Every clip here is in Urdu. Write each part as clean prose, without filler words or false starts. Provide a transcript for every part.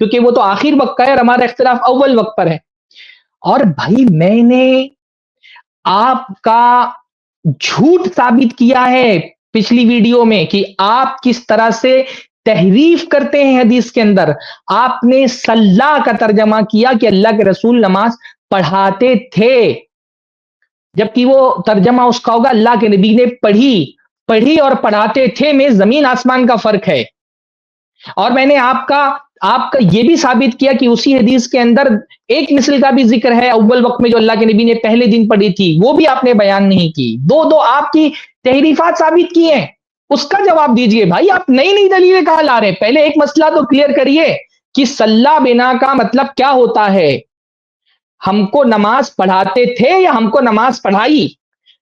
کیونکہ وہ تو آخر وقت کا ہے اور ہمارا اختلاف اول وقت پر ہے. اور بھائی میں نے آپ کا جھوٹ ثابت کیا ہے پچھلی ویڈیو میں کہ آپ کس طرح سے تحریف کرتے ہیں حدیث کے اندر. آپ نے صلاح کا ترجمہ کیا کہ اللہ کے رسول نماز پڑھاتے تھے، جبکہ وہ ترجمہ اس کا ہوگا اللہ کے نبی نے پڑھی اور پڑھاتے تھے میں زمین آسمان کا فرق ہے. اور میں نے آپ کا یہ بھی ثابت کیا کہ اسی حدیث کے اندر ایک مثل کا بھی ذکر ہے اول وقت میں جو اللہ کے نبی نے پہلے دن پڑھی تھی، وہ بھی آپ نے بیان نہیں کی. دو آپ کی تحریفات ثابت کی ہیں، اس کا جواب دیجئے بھائی. آپ نئی دلیلیں کہاں لا رہے ہیں؟ پہلے ایک مسئلہ تو کلیئر کریے کہ صلی بنا کا مطلب کیا ہوتا ہے. ہم کو نماز پڑھاتے تھے یا ہم کو نماز پڑھائی؟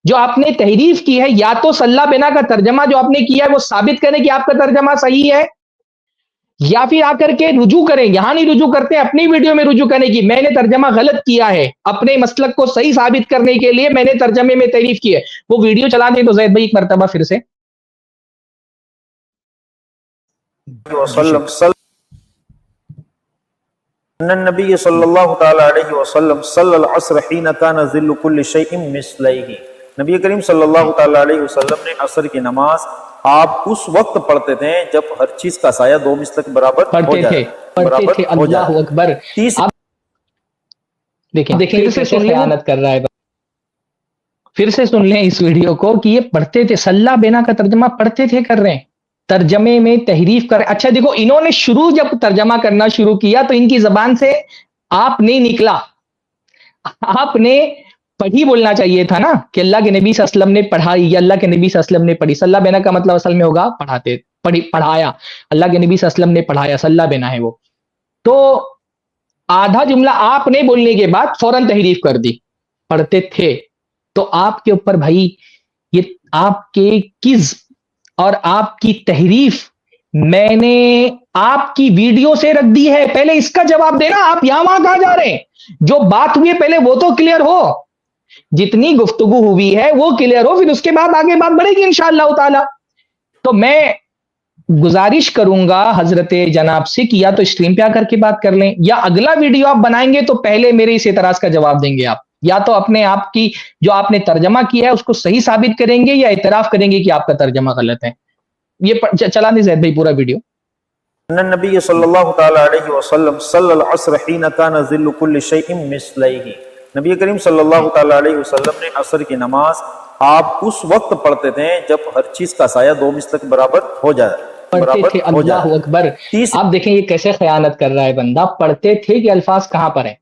جو آپ نے تحریف کی ہے، یا تو صلی بنا کا ترجمہ جو آپ نے کیا ہے وہ ثابت کریں کہ آپ کا ترجمہ صحیح ہے، یا پھر آ کر کے رجوع کریں. یہاں نہیں رجوع کرتے، اپنی ویڈیو میں رجوع کرنے کی میں نے ترجمہ غلط کیا ہے، اپنے مسلک کو صحیح ثابت کرنے کے لیے میں نے ترجمے میں تحریف کی ہے. وہ ویڈیو چلا دیں تو زید بھائی ایک مرتبہ پھر سے. وسلم ان النبی صلی اللہ تعالی علیہ وسلم صلی العصر حین کان ظل کل شیء مثلیہ. نبی کریم صلی اللہ تعالی علیہ وسلم نے عصر کی نماز آپ اس وقت پڑھتے تھے جب ہر چیز کا سایہ دو مثل کے برابر ہو جائے. پڑھتے تھے. اللہ اکبر. دیکھیں کیسے خیانت کر رہا ہے. پھر سے سن لیں اس ویڈیو کو کہ یہ پڑھتے تھے، صلی بنا کا ترجمہ پڑھتے تھے کر رہے ہیں، ترجمے میں تحریف کر. اچھا دیکھو، انہوں نے جب ترجمہ کرنا شروع کیا تو ان کی زبان سے آپ نہیں نکلا. آپ نے پڑھی بولنا چاہیے تھا نا کہ اللہ کے نبی صلی اللہ علیہ وسلم نے پڑھائی یا اللہ کے نبی صلی اللہ علیہ وسلم نے پڑھی. صلی بنا کا مطلب اصل میں ہوگا پڑھایا. اللہ کے نبی صلی اللہ علیہ وسلم نے پڑھایا، صلی بنا ہے وہ. تو آدھا جملہ آپ نے بولنے کے بعد فوراً تحریف کر دی، پڑھتے تھے. تو آپ کے اوپر بھائی یہ آپ کے کذب اور آپ کی تحریف میں نے آپ کی ویڈیو سے رکھ دی ہے. پہلے اس کا جواب دینا. آپ یہاں وہاں کہاں جا رہے ہیں؟ جو بات ہوئی ہے پہلے وہ تو کلیئر ہو، جتنی گفتگو ہوئی ہے وہ کلیئر ہو، پھر اس کے بعد آگے بات بڑھے گی انشاءاللہ تعالی. تو میں گزارش کروں گا حضرت جناب سے کہ یا تو اسٹریم پہ آ کر کے بات کر لیں، یا اگلا ویڈیو آپ بنائیں گے تو پہلے میرے اس اعتراض کا جواب دیں گے آپ. یا تو اپنے آپ کی جو آپ نے ترجمہ کیا ہے اس کو صحیح ثابت کریں گے یا اعتراف کریں گے کہ آپ کا ترجمہ غلط ہے. یہ چلا دیں زید بھائی پورا ویڈیو. ان النبی صلی اللہ تعالی علیہ وسلم صلی العصر حین کان ظل کل شیء مثلیہ. نبی کریم صلی اللہ تعالی علیہ وسلم نے عصر کی نماز آپ اس وقت پڑھتے تھے جب ہر چیز کا سایہ دو مثل کے برابر ہو جائے. پڑھتے تھے. اللہ اکبر. آپ دیکھیں یہ کیسے خیانت کر رہا ہے بندہ. پڑھتے تھے کہ الفاظ کہاں پر ہیں؟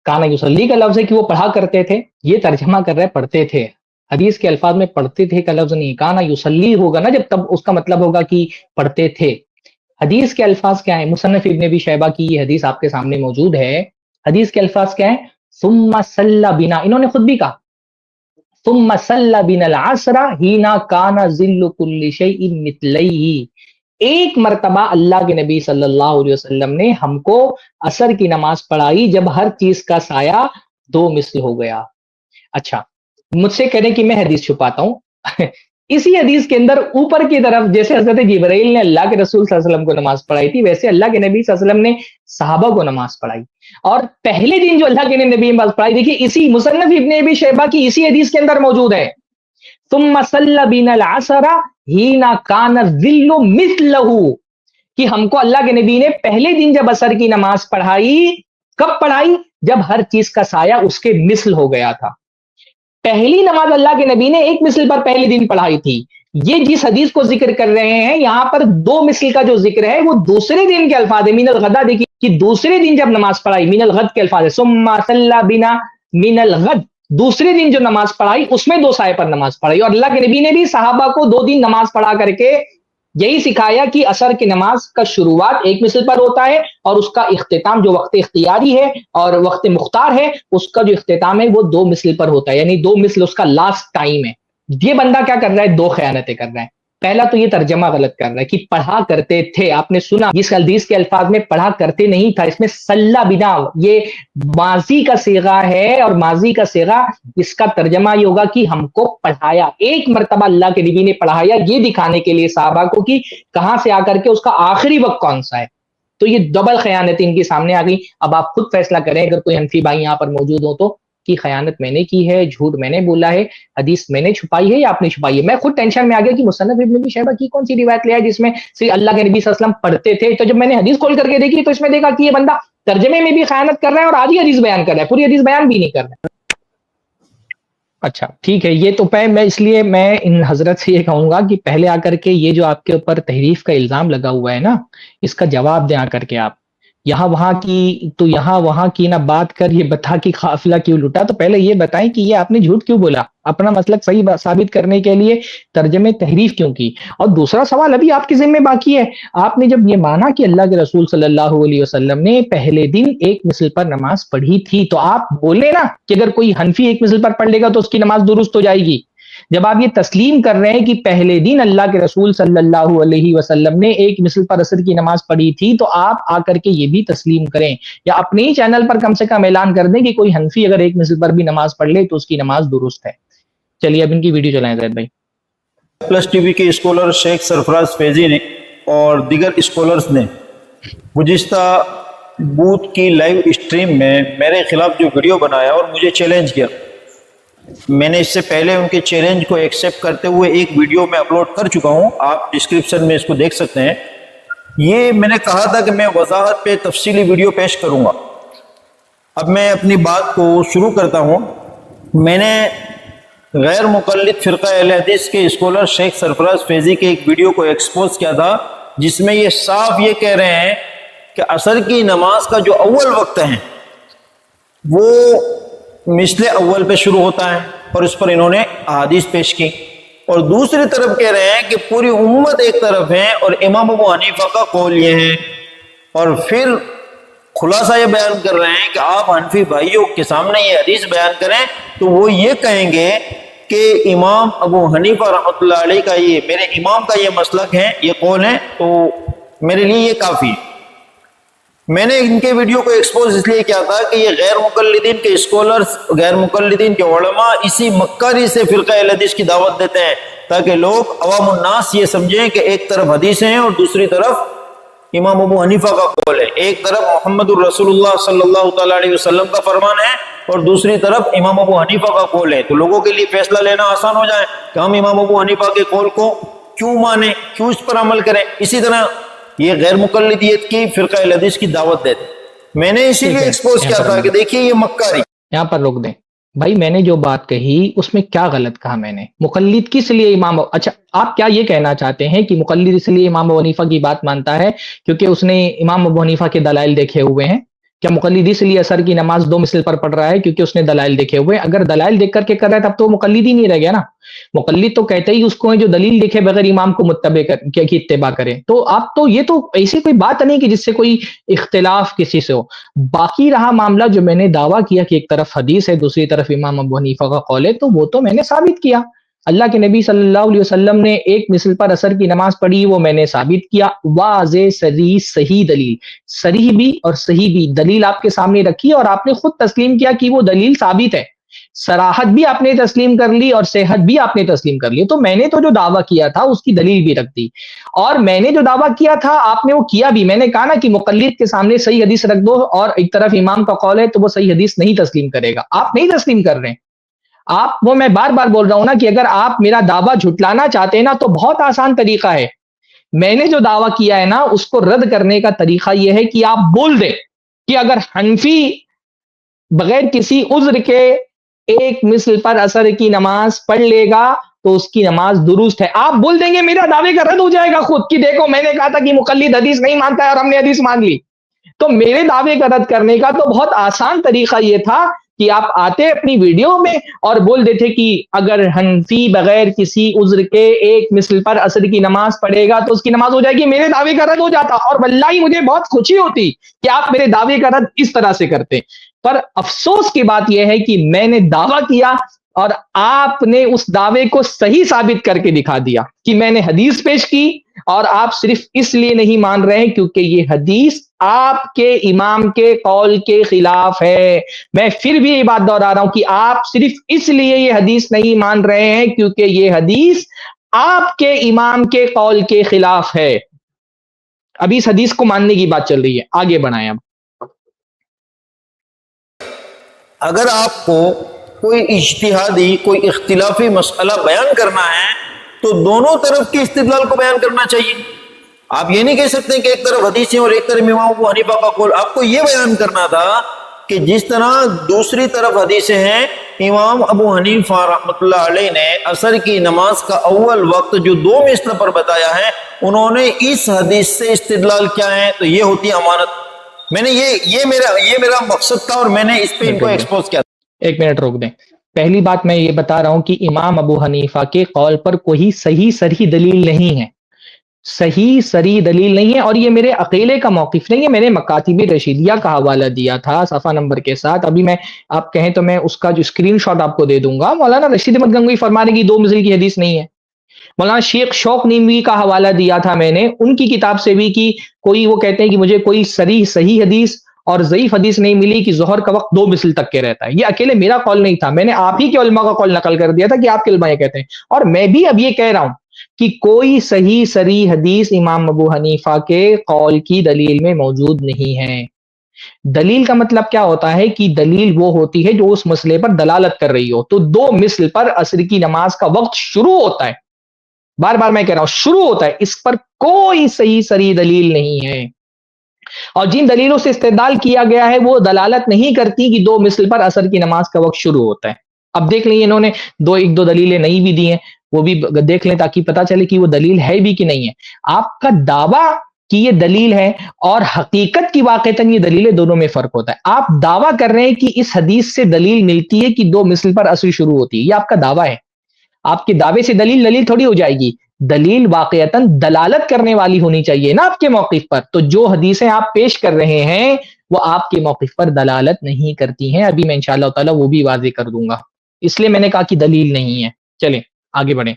کانا یصلی کا لفظ ہے کہ وہ پڑھا کرتے تھے، یہ ترجمہ کر رہے پڑھتے تھے. حدیث کے الفاظ میں پڑھتے تھے کا لفظ نہیں، کانا یصلی ہوگا نا جب، تب اس کا مطلب ہوگا کہ پڑھتے تھے. حدیث کے الفاظ کیا ہیں؟ مصنف ابن ابی شیبہ کی یہ حدیث آپ کے سامنے موجود ہے. حدیث کے الفاظ کیا ہیں؟ ثم صلی بنا، انہوں نے خود بھی کہا ثم صلی بنا العصر حین کان ظل کل شیء مثلیہ. ایک مرتبہ اللہ کے نبی صلی اللہ علیہ وسلم نے ہم کو عصر کی نماز پڑھائی جب ہر چیز کا سایہ دو مثل ہو گیا. اچھا مجھ سے کہنے کہ میں حدیث چھپاتا ہوں. اسی حدیث کے اندر اوپر کی طرف جیسے حضرت جبرائیل نے اللہ کے رسول صلی اللہ علیہ وسلم کو نماز پڑھائی تھی، ویسے اللہ کے نبی صلی اللہ علیہ وسلم نے صحابہ کو نماز پڑھائی. اور پہلے دن جو اللہ کے نبی نے نماز پڑھائی، دیکھیے اسی مصنف ابن ابی شیبہ کی اسی حدیث کے اندر موجود ہے. ثم صلی بنا العصر حین کان الظل مثلہ، کہ ہم کو اللہ کے نبی نے پہلے دن جب عصر کی نماز پڑھائی، کب پڑھائی؟ جب ہر چیز کا سایہ اس کے مثل ہو گیا تھا. پہلی نماز اللہ کے نبی نے ایک مثل پر پہلے دن پڑھائی تھی. یہ جس حدیث کو ذکر کر رہے ہیں یہاں پر دو مثل کا جو ذکر ہے وہ دوسرے دن کے الفاظ ہے. من الغد، دیکھیے کہ دوسرے دن جب نماز پڑھائی، من الغد کے الفاظ ہے. ثم صلی بنا من الغد، دوسرے دن جو نماز پڑھائی اس میں دو سائے پر نماز پڑھائی. اور اللہ کے نبی نے بھی صحابہ کو 2 دن نماز پڑھا کر کے یہی سکھایا کہ عصر کی نماز کا شروعات ایک مثل پر ہوتا ہے اور اس کا اختتام جو وقت اختیاری ہے اور وقت مختار ہے اس کا جو اختتام ہے وہ 2 مثل پر ہوتا ہے، یعنی 2 مثل اس کا لاسٹ ٹائم ہے. یہ بندہ کیا کر رہا ہے؟ 2 خیانتیں کر رہا ہے. پہلا تو یہ ترجمہ غلط کر رہا ہے کہ پڑھا کرتے تھے. آپ نے سنا جس حدیث کے الفاظ میں پڑھا کرتے نہیں تھا، اس میں صلی بنا، یہ ماضی کا صیغہ ہے اور ماضی کا صیغہ اس کا ترجمہ یہ ہوگا کہ ہم کو پڑھایا. ایک مرتبہ اللہ کے نبی نے پڑھایا، یہ دکھانے کے لیے صحابہ کو کہ کہاں سے آ کر کے اس کا آخری وقت کون سا ہے. تو یہ ڈبل خیانت ان کے سامنے آ گئی. اب آپ خود فیصلہ کریں, اگر کوئی حنفی بھائی یہاں پر موجود ہو تو, کہ خیانت میں نے کی ہے, جھوٹ میں نے بولا ہے, حدیث میں نے چھپائی ہے یا آپ نے چھپائی ہے. میں خود ٹینشن میں آ گیا کہ مصنف ابن ابی شیبہ کی کون سی روایت لے آئے جس میں صرف اللہ کے نبی صلی اللہ علیہ وسلم پڑھتے تھے. تو جب میں نے حدیث کھول کر کے دیکھی تو اس میں دیکھا کہ یہ بندہ ترجمے میں بھی خیانت کر رہا ہے اور آدھی حدیث بیان کر رہا ہے, پوری حدیث بیان بھی نہیں کر رہا ہے. اچھا ٹھیک ہے, یہ تو میں اس لیے میں ان حضرت سے یہ کہوں گا کہ پہلے آ کر کے یہ جو آپ کے اوپر تحریف کا الزام لگا ہوا ہے نا, اس کا جواب دیں آ کر کے. آپ یہاں وہاں کی تو یہاں وہاں کی نہ بات کر یہ بتا کہ قافلہ کیوں لوٹا, تو پہلے یہ بتائیں کہ یہ آپ نے جھوٹ کیوں بولا, اپنا مسلک صحیح ثابت کرنے کے لیے ترجمے تحریف کیوں کی. اور دوسرا سوال ابھی آپ کے ذمہ باقی ہے, آپ نے جب یہ مانا کہ اللہ کے رسول صلی اللہ علیہ وسلم نے پہلے دن ایک مثل پر نماز پڑھی تھی, تو آپ بولے نا کہ اگر کوئی حنفی ایک مثل پر پڑھ لے گا تو اس کی نماز درست ہو جائے گی. جب آپ یہ تسلیم کر رہے ہیں کہ پہلے دن اللہ کے رسول صلی اللہ علیہ وسلم نے ایک مثل پر عصر کی نماز پڑھی تھی, تو آپ آ کر کے یہ بھی تسلیم کریں یا اپنے ہی چینل پر کم سے کم اعلان کر دیں کہ کوئی حنفی اگر ایک مثل پر بھی نماز پڑھ لے تو اس کی نماز درست ہے. چلیے اب ان کی ویڈیو چلائیں زید بھائی. پلس ٹی وی کے اسکالر شیخ سرفراز فیضی نے اور دیگر اسکالرز نے گزشتہ بدھ کی لائیو اسٹریم میں میرے خلاف جو ویڈیو بنایا اور مجھے چیلنج کیا, میں نے اس سے پہلے ان کے چیلنج کو ایکسیپٹ کرتے ہوئے ایک ویڈیو میں اپلوڈ کر چکا ہوں, آپ ڈسکرپشن میں اس کو دیکھ سکتے ہیں. یہ میں نے کہا تھا کہ میں وضاحت پہ تفصیلی ویڈیو پیش کروں گا. اب میں اپنی بات کو شروع کرتا ہوں. میں نے غیر مقلد فرقہ اہل حدیث کے اسکالر شیخ سرفراز فیضی کے ایک ویڈیو کو ایکسپوز کیا تھا, جس میں یہ صاف یہ کہہ رہے ہیں کہ عصر کی نماز کا جو اول وقت ہے وہ مثل اول پہ شروع ہوتا ہے, اور اس پر انہوں نے احادیث پیش کی. اور دوسری طرف کہہ رہے ہیں کہ پوری امت ایک طرف ہے اور امام ابو حنیفہ کا قول یہ ہے. اور پھر خلاصہ یہ بیان کر رہے ہیں کہ آپ حنفی بھائیوں کے سامنے یہ حدیث بیان کریں تو وہ یہ کہیں گے کہ امام ابو حنیفہ رحمۃ اللہ علیہ کا یہ, میرے امام کا یہ مسلک ہے, یہ قول ہے, تو میرے لیے یہ کافی ہے. میں نے ان کے ویڈیو کو ایکسپوز اس لیے کیا تھا کہ یہ غیر مقلدین کے اسکالرز, غیر مقلدین کے علماء اسی مکاری سے فرقہ اہل حدیث کی دعوت دیتے ہیں تاکہ لوگ عوام الناس یہ سمجھیں کہ ایک طرف حدیثیں ہیں اور دوسری طرف امام ابو حنیفہ کا قول ہے, ایک طرف محمد الرسول اللہ صلی اللہ تعالیٰ علیہ وسلم کا فرمان ہے اور دوسری طرف امام ابو حنیفہ کا قول ہے. تو لوگوں کے لیے فیصلہ لینا آسان ہو جائے کہ ہم امام ابو حنیفہ کے قول کو کیوں مانیں, کیوں اس پر عمل کریں. اسی طرح یہ غیر مقلدیت کی فرقہ اہل حدیث کی دعوت دیتے. میں نے اسی لیے ایکسپوز کیا تھا کہ دیکھیے یہ مکاری. یہاں پر روک دیں بھائی, میں نے جو بات کہی اس میں کیا غلط کہا میں نے؟ مقلد کس لیے امام, اچھا آپ کیا یہ کہنا چاہتے ہیں کہ مقلد اس لیے امام ابو حنیفہ کی بات مانتا ہے کیونکہ اس نے امام ابو حنیفہ کے دلائل دیکھے ہوئے ہیں؟ کیا مقلد اس لیے عصر کی نماز دو مثل پر پڑھ رہا ہے کیونکہ اس نے دلائل دیکھے ہوئے ہیں؟ اگر دلائل دیکھ کر کے کر رہا ہے تب تو مقلد ہی نہیں رہ گیا نا. مقلد تو کہتے ہی اس کو ہے جو دلیل دیکھے بغیر امام کو کی اتباع کرے. تو آپ تو یہ تو ایسی کوئی بات نہیں کہ جس سے کوئی اختلاف کسی سے ہو. باقی رہا معاملہ جو میں نے دعویٰ کیا کہ ایک طرف حدیث ہے دوسری طرف امام ابو حنیفہ کا قول ہے, تو وہ تو میں نے ثابت کیا. اللہ کے نبی صلی اللہ علیہ وسلم نے ایک مثل پر عصر کی نماز پڑھی, وہ میں نے ثابت کیا. واضح صریح صحیح دلیل, صریح بھی اور صحیح بھی دلیل آپ کے سامنے رکھی اور آپ نے خود تسلیم کیا کہ وہ دلیل ثابت ہے. صراحت بھی آپ نے تسلیم کر لی اور صحت بھی آپ نے تسلیم کر لی. تو میں نے تو جو دعویٰ کیا تھا اس کی دلیل بھی رکھ دی, اور میں نے جو دعویٰ کیا تھا آپ نے وہ کیا بھی. میں نے کہا نا کہ مقلد کے سامنے صحیح حدیث رکھ دو اور ایک طرف امام کا قول ہے تو وہ صحیح حدیث نہیں تسلیم کرے گا. آپ نہیں تسلیم کر رہے ہیں. آپ وہ میں بار بار بول رہا ہوں نا کہ اگر آپ میرا دعویٰ جھٹلانا چاہتے ہیں نا تو بہت آسان طریقہ ہے. میں نے جو دعویٰ کیا ہے نا اس کو رد کرنے کا طریقہ یہ ہے کہ آپ بول دیں کہ اگر حنفی بغیر کسی عذر کے ایک مثل پر عصر کی نماز پڑھ لے گا تو اس کی نماز درست ہے. آپ بول دیں گے میرا دعوے کا رد ہو جائے گا خود کہ دیکھو میں نے کہا تھا کہ مقلد حدیث نہیں مانتا ہے اور ہم نے حدیث مان لی. تو میرے دعوے کا رد کرنے کا تو بہت آسان طریقہ یہ تھا کہ آپ آتے اپنی ویڈیو میں اور بول دیتے کہ اگر حنفی بغیر کسی عذر کے ایک مثل پر عصر کی نماز پڑھے گا تو اس کی نماز ہو جائے گی, میرے دعوے کا رد ہو جاتا. اور واللہ مجھے بہت خوشی ہوتی کہ آپ میرے دعوے کا رد اس طرح سے کرتے. پر افسوس کی بات یہ ہے کہ میں نے دعویٰ کیا اور آپ نے اس دعوے کو صحیح ثابت کر کے دکھا دیا کہ میں نے حدیث پیش کی, اور آپ صرف اس لیے نہیں مان رہے ہیں کیونکہ یہ حدیث آپ کے امام کے قول کے خلاف ہے. میں پھر بھی یہ بات دہرا رہا ہوں کہ آپ صرف اس لیے یہ حدیث نہیں مان رہے ہیں کیونکہ یہ حدیث آپ کے امام کے قول کے خلاف ہے. ابھی اس حدیث کو ماننے کی بات چل رہی ہے، آگے بڑھائیں اب. اگر آپ کو کوئی اجتہادی کوئی اختلافی مسئلہ بیان کرنا ہے تو دونوں طرف کے استدلال کو بیان کرنا چاہیے. آپ یہ نہیں کہہ سکتے کہ ایک طرف حدیثیں اور ایک طرف امام ابو حنیفہ کا قول. آپ کو یہ بیان کرنا تھا کہ جس طرح دوسری طرف حدیثیں ہیں، امام ابو حنیفہ رحمۃ اللہ علیہ نے عصر کی نماز کا اول وقت جو 2 مثل پر بتایا ہے، انہوں نے اس حدیث سے استدلال کیا ہے، تو یہ ہوتی ہے امانت. میں نے یہ میرا مقصد تھا اور میں نے اس پہ ان کو ایکسپوز کیا. ایک منٹ روک دیں. پہلی بات میں یہ بتا رہا ہوں کہ امام ابو حنیفہ کے قول پر کوئی صحیح صریح دلیل نہیں ہے، صحیح صریح دلیل نہیں ہے، اور یہ میرے اکیلے کا موقف نہیں ہے. میں نے مکاتب رشیدیہ کا حوالہ دیا تھا صفحہ نمبر کے ساتھ. ابھی میں آپ کہیں تو میں اس کا جو اسکرین شاٹ آپ کو دے دوں گا. مولانا رشید احمد گنگوئی فرمانے کی 2 مثل کی حدیث نہیں ہے. مولانا شیخ شوق نیموی کا حوالہ دیا تھا میں نے ان کی کتاب سے بھی، کہ کوئی وہ کہتے ہیں کہ مجھے کوئی صحیح حدیث اور ضعیف حدیث نہیں ملی کہ ظہر کا وقت 2 مثل تک کے رہتا ہے. یہ اکیلے میرا قول نہیں تھا، میں نے آپ ہی کے علماء کا قول نقل کر دیا تھا کہ آپ کے علماء یہ کہتے ہیں. اور میں بھی اب یہ کہہ رہا ہوں کہ کوئی صحیح صریح حدیث امام ابو حنیفہ کے قول کی دلیل میں موجود نہیں ہے. دلیل کا مطلب کیا ہوتا ہے کہ دلیل وہ ہوتی ہے جو اس مسئلے پر دلالت کر رہی ہو. تو 2 مثل پر عصر کی نماز کا وقت شروع ہوتا ہے. بار بار میں کہہ رہا ہوں شروع ہوتا ہے. اس پر کوئی صحیح صریح دلیل نہیں ہے، اور جن دلیلوں سے استدلال کیا گیا ہے وہ دلالت نہیں کرتی کہ 2 مثل پر عصر کی نماز کا وقت شروع ہوتا ہے. اب دیکھ لیں انہوں نے 2 دلیلیں نہیں بھی دی ہیں، وہ بھی دیکھ لیں تاکہ پتہ چلے کہ وہ دلیل ہے بھی کہ نہیں ہے. آپ کا دعویٰ کہ یہ دلیل ہے اور حقیقت کی واقعتاً یہ دلیلیں دونوں میں فرق ہوتا ہے. آپ دعویٰ کر رہے ہیں کہ اس حدیث سے دلیل ملتی ہے کہ 2 مثل پر عصر شروع ہوتی ہے، یہ آپ کا دعویٰ ہے. آپ کے دعوے سے دلیل تھوڑی ہو جائے گی. دلیل واقعتاً دلالت کرنے والی ہونی چاہیے نا آپ کے موقف پر. تو جو حدیثیں آپ پیش کر رہے ہیں وہ آپ کے موقف پر دلالت نہیں کرتی ہیں. ابھی میں انشاءاللہ تعالی وہ بھی واضح کر دوں گا، اس لیے میں نے کہا کہ دلیل نہیں ہے. چلیں آگے بڑھیں.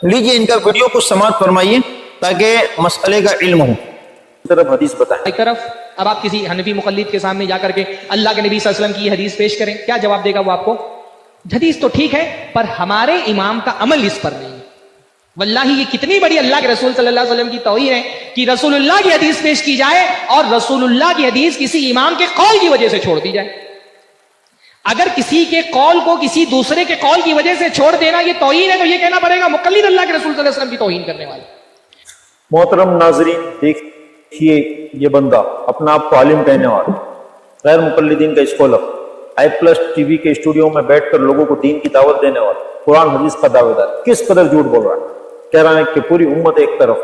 لیجئے ان کا ویڈیو کو سماعت فرمائیے تاکہ مسئلے کا علم ہو. طرف حدیث بتائیں. ایک طرف اب آپ کسی حنفی مقلد کے سامنے جا کر کے اللہ کے نبی صلی اللہ علیہ وسلم کی حدیث پیش کریں، کیا جواب دے گا وہ آپ کو؟ حدیث تو ٹھیک ہے پر ہمارے امام کا عمل اس پر نہیں ہے. واللہ یہ کتنی بڑی اللہ کے رسول صلی اللہ علیہ وسلم کی توہین ہے کہ رسول اللہ کی حدیث پیش کی جائے اور رسول اللہ کی حدیث کسی امام کے قول کی وجہ سے چھوڑ دی جائے. اگر کسی کے قول کو کسی دوسرے کے قول کی وجہ سے چھوڑ دینا یہ توہین ہے تو یہ کہنا پڑے گا مقلد اللہ کے رسول صلی اللہ علیہ وسلم کی توہین کرنے والے. محترم ناظرین دیکھیے، یہ بندہ اپنا آپ کو عالم کہنے والا، غیر مقلدین کا اسکالر، i+ ٹی وی کے اسٹوڈیو میں بیٹھ کر لوگوں کو دین کی دعوت دینے والا، قرآن حدیث کا دعوے دار، کس قدر جھوٹ بول رہا ہے. کہہ رہا ہے کہ پوری امت ایک طرف،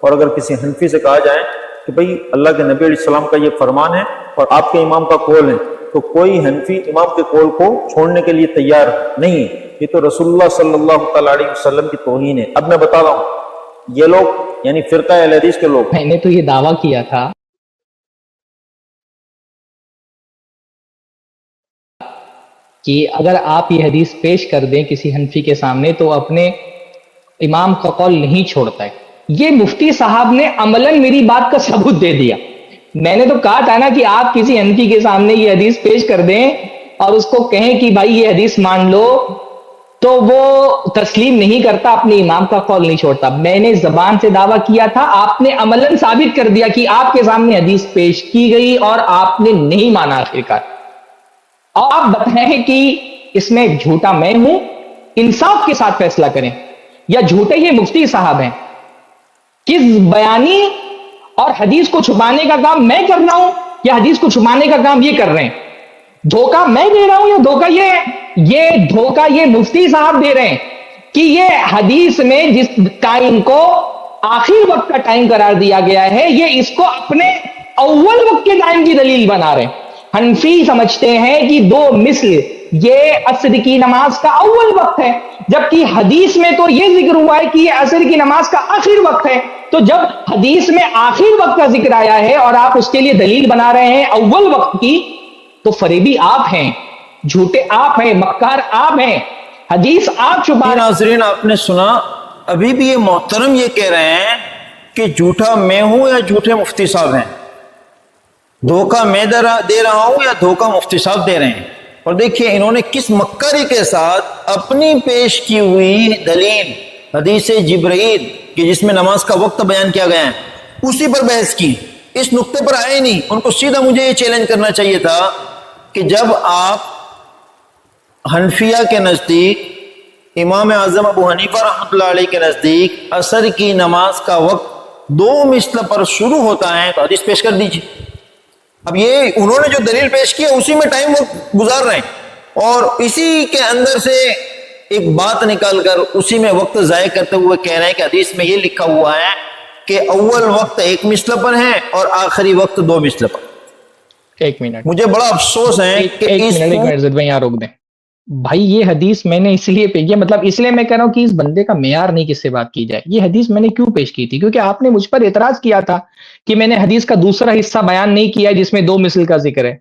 اور اگر کسی حنفی سے کہا جائے کہ بھئی اللہ کے نبی علیہ السلام کا یہ فرمان ہے اور آپ کے امام کا قول ہے، تو کوئی حنفی امام کے قول کو چھوڑنے کے لیے تیار نہیں ہے. یہ تو رسول اللہ صلی اللہ تعالی علیہ وسلم کی توہین ہے. اب میں بتا رہا ہوں، یہ لوگ یعنی فرقہ اہل حدیث کے لوگ، میں نے تو یہ دعویٰ کیا تھا کہ اگر آپ یہ حدیث پیش کر دیں کسی حنفی کے سامنے تو اپنے امام کا قول نہیں چھوڑتا ہے. یہ مفتی صاحب نے عملاً میری بات کا ثبوت دے دیا. میں نے تو کہا تھا نا کہ آپ کسی حنفی کے سامنے یہ حدیث پیش کر دیں اور اس کو کہیں کہ بھائی یہ حدیث مان لو، تو وہ تسلیم نہیں کرتا، اپنے امام کا قول نہیں چھوڑتا. میں نے زبان سے دعویٰ کیا تھا، آپ نے عملاً ثابت کر دیا کہ آپ کے سامنے حدیث پیش کی گئی اور آپ نے نہیں مانا آخرکار. اور آپ بتائیں کہ اس میں جھوٹا میں ہوں؟ انصاف کے ساتھ فیصلہ کریں، یا جھوٹے یہ مفتی صاحب ہیں؟ کس بیانی اور حدیث کو چھپانے کا کام میں کر رہا ہوں یا حدیث کو چھپانے کا کام یہ کر رہے ہیں؟ دھوکہ میں دے رہا ہوں یا دھوکہ یہ دھوکہ یہ مفتی صاحب دے رہے ہیں کہ یہ حدیث میں جس ٹائم کو آخر وقت کا ٹائم قرار دیا گیا ہے یہ اس کو اپنے اول وقت کے ٹائم کی دلیل بنا رہے ہیں. حنفی سمجھتے ہیں کہ 2 مثل یہ عصر کی نماز کا اول وقت ہے، جبکہ حدیث میں تو یہ ذکر ہوا ہے کہ یہ عصر کی نماز کا آخر وقت ہے. تو جب حدیث میں آخر وقت کا ذکر آیا ہے اور آپ اس کے لیے دلیل بنا رہے ہیں اول وقت کی، تو فریبی آپ ہیں، جھوٹے آپ ہیں، مکار آپ ہیں، حدیث آپ چھپا. ناظرین آپ نے سنا، ابھی بھی یہ محترم یہ کہہ رہے ہیں کہ جھوٹا میں ہوں یا جھوٹے مفتی صاحب ہیں، دھوکہ میں دے رہا ہوں یا دھوکہ مفتی صاحب دے رہے ہیں. اور دیکھیے انہوں نے کس مکاری کے ساتھ اپنی پیش کی ہوئی دلیل حدیث جبرائیل کہ جس میں نماز کا وقت بیان کیا گیا ہے، اسی پر بحث کی، اس نقطے پر آئے نہیں. ان کو سیدھا مجھے یہ چیلنج کرنا چاہیے تھا کہ جب آپ حنفیہ کے نزدیک، امام اعظم ابو حنیفہ رحمۃ اللہ علیہ کے نزدیک عصر کی نماز کا وقت 2 مثل پر شروع ہوتا ہے تو حدیث پیش کر دیجیے. اب یہ انہوں نے جو دلیل پیش کی ہے اسی میں ٹائم وقت گزار رہے ہیں، اور اسی کے اندر سے ایک بات نکال کر اسی میں وقت ضائع کرتے ہوئے کہہ رہے ہیں کہ حدیث میں یہ لکھا ہوا ہے کہ اول وقت 1 مثل پر ہے اور آخری وقت 2 مثل پر. 1 منٹ، مجھے بڑا افسوس ہے کہ ایک منٹ زید بھائی یہاں روک دیں. بھائی یہ حدیث میں نے اس لیے یہ مطلب اس لیے میں کہہ رہا ہوں کہ اس بندے کا معیار نہیں کس سے بات کی جائے. یہ حدیث میں نے کیوں پیش کی تھی؟ کیونکہ آپ نے مجھ پر اعتراض کیا تھا کہ میں نے حدیث کا دوسرا حصہ بیان نہیں کیا جس میں 2 مثل کا ذکر ہے.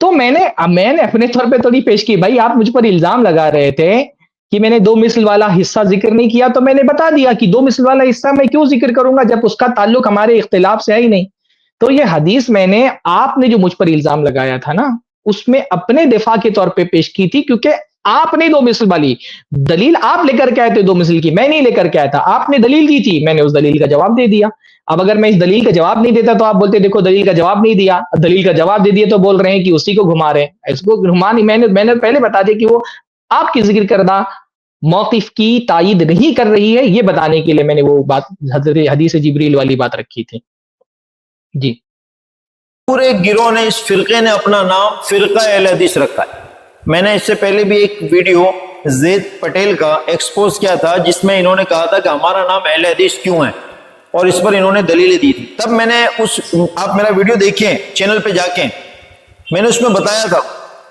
تو میں نے اپنے طور پہ تو نہیں پیش کی. بھائی آپ مجھ پر الزام لگا رہے تھے کہ میں نے 2 مثل والا حصہ ذکر نہیں کیا، تو میں نے بتا دیا کہ 2 مثل والا حصہ میں کیوں ذکر کروں گا جب اس کا تعلق ہمارے اختلاف سے ہے ہی نہیں. تو یہ حدیث میں نے آپ نے جو مجھ پر الزام لگایا تھا نا اس میں اپنے دفاع کے طور پہ پیش کی تھی، کیونکہ آپ نے 2 مثل والی دلیل آپ لے کر کے آئے تھے، 2 مثل کی میں نہیں لے کر کے آیا تھا. آپ نے دلیل دی تھی، میں نے اس دلیل کا جواب دے دیا. اب اگر میں اس دلیل کا جواب نہیں دیتا تو آپ بولتے دیکھو دلیل کا جواب نہیں دیا، دلیل کا جواب دے دیا تو بول رہے ہیں کہ اسی کو گھما رہے ہیں. اس کو گھما نہیں، میں نے پہلے بتا دیا کہ وہ آپ کی ذکر کردہ موقف کی تائید نہیں کر رہی ہے، یہ بتانے کے لیے میں نے وہ بات حدیث جبریل والی بات رکھی تھی. جی پورے گروہ نے، اس فرقے نے اپنا نام فرقہ اہل حدیث رکھا ہے. میں نے اس سے پہلے بھی ایک ویڈیو زید پٹیل کا ایکسپوز کیا تھا جس میں انہوں نے کہا تھا کہ ہمارا نام اہل حدیث کیوں ہے، اور اس پر انہوں نے دلیلیں دی تھی. تب میں نے آپ میرا ویڈیو دیکھیں چینل پہ جا کے، میں نے اس میں بتایا تھا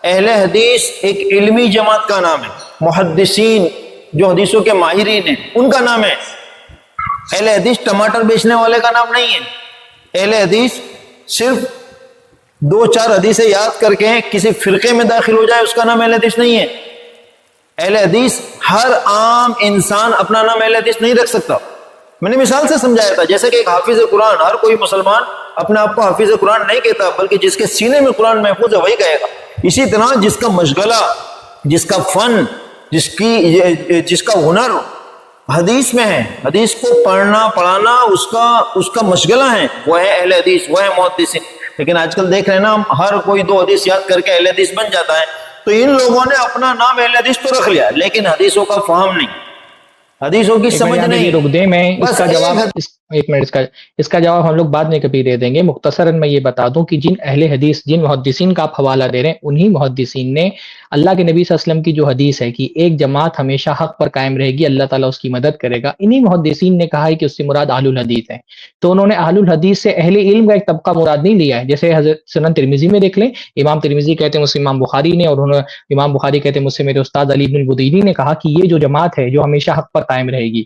اہل حدیث ایک علمی جماعت کا نام ہے. محدثین جو حدیثوں کے ماہرین ہیں ان کا نام ہے. اہل حدیث ٹماٹر بیچنے والے کا نام نہیں ہے. اہل حدیث صرف 2-4 حدیثیں یاد کر کے کسی فرقے میں داخل ہو جائے اس کا نام اہل حدیث نہیں ہے. اہل حدیث ہر عام انسان اپنا نام اہل حدیث نہیں رکھ سکتا. میں نے مثال سے سمجھایا تھا، جیسے کہ ایک حافظ قرآن، ہر کوئی مسلمان اپنے آپ کو حافظ قرآن نہیں کہتا، بلکہ جس کے سینے میں قرآن محفوظ ہے وہی کہے گا. اسی طرح جس کا مشغلہ، جس کا فن، جس کا ہنر حدیث میں ہے، حدیث کو پڑھنا پڑھانا اس کا مشغلہ ہے، وہ ہے اہل حدیث، وہ ہے محدثین. لیکن آج کل دیکھ رہے ہیں نا ہم، ہر کوئی 2 حدیث یاد کر کے اہل حدیث بن جاتا ہے. تو ان لوگوں نے اپنا نام اہل حدیث تو رکھ لیا لیکن حدیثوں کا فہم نہیں، حدیثوں کی سمجھ نہیں. رک دیں، میں اس کا جواب ایک منٹ اس کا جواب ہم لوگ بعد میں کبھی دے دیں گے. مختصراً میں یہ بتا دوں کہ جن اہل حدیث، جن محدثین کا آپ حوالہ دے رہے ہیں، انہی محدثین نے اللہ کے نبی صلی اللہ علیہ وسلم کی جو حدیث ہے کہ ایک جماعت ہمیشہ حق پر قائم رہے گی، اللہ تعالیٰ اس کی مدد کرے گا، انہی محدثین نے کہا ہے کہ اس سے مراد اہل الحدیث ہے. تو انہوں نے اہل الحدیث سے اہل علم کا ایک طبقہ مراد نہیں لیا ہے. جیسے حضرت سنن ترمذی میں دیکھ لیں، امام ترمذی کہتے ہیں مجھ سے امام بخاری نے، اور انہوں نے امام بخاری کہتے ہیں مجھ سے میرے استاد علی بن البدیری نے کہا کہ یہ جو جماعت ہے جو ہمیشہ حق پر قائم رہے گی.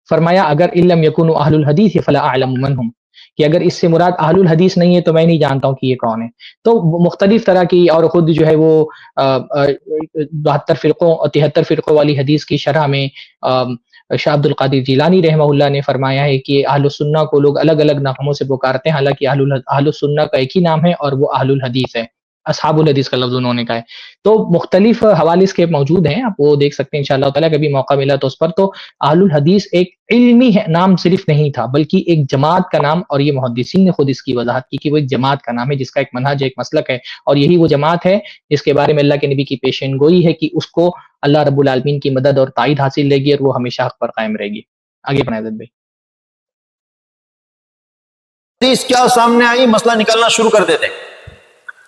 فرمایا اگر علم یکونوا اہل الحدیث فلا اعلم من هم، کہ اگر اس سے مراد اہل الحدیث نہیں ہے تو میں نہیں جانتا ہوں کہ یہ کون ہے. تو مختلف طرح کی، اور خود جو ہے وہ 73 فرقوں اور 73 فرقوں والی حدیث کی شرح میں شاہ عبد القادر جیلانی رحمہ اللہ نے فرمایا ہے کہ اہل السنہ کو لوگ الگ الگ ناموں سے پکارتے ہیں، حالانکہ اہل السنہ کا ایک ہی نام ہے اور وہ اہل الحدیث ہے. اصحاب الحدیث کا لفظ انہوں نے کہا ہے. تو مختلف حوالے اس کے موجود ہیں، آپ وہ دیکھ سکتے ہیں انشاءاللہ تعالیٰ، کبھی موقع ملا تو اس پر. تو اہل الحدیث ایک علمی نام صرف نہیں تھا بلکہ ایک جماعت کا نام، اور یہ محدثین نے خود اس کی وضاحت کی کہ وہ ایک جماعت کا نام ہے جس کا ایک منہج ہے، ایک مسلک ہے، اور یہی وہ جماعت ہے جس کے بارے میں اللہ کے نبی کی پیشین گوئی ہے کہ اس کو اللہ رب العالمین کی مدد اور تائید حاصل رہے گی اور وہ ہمیشہ حق پر قائم رہے گی. آگے بڑھیں عزت بھائی. حدیث کیا سامنے آئی، مسئلہ نکالنا شروع کر دیتے.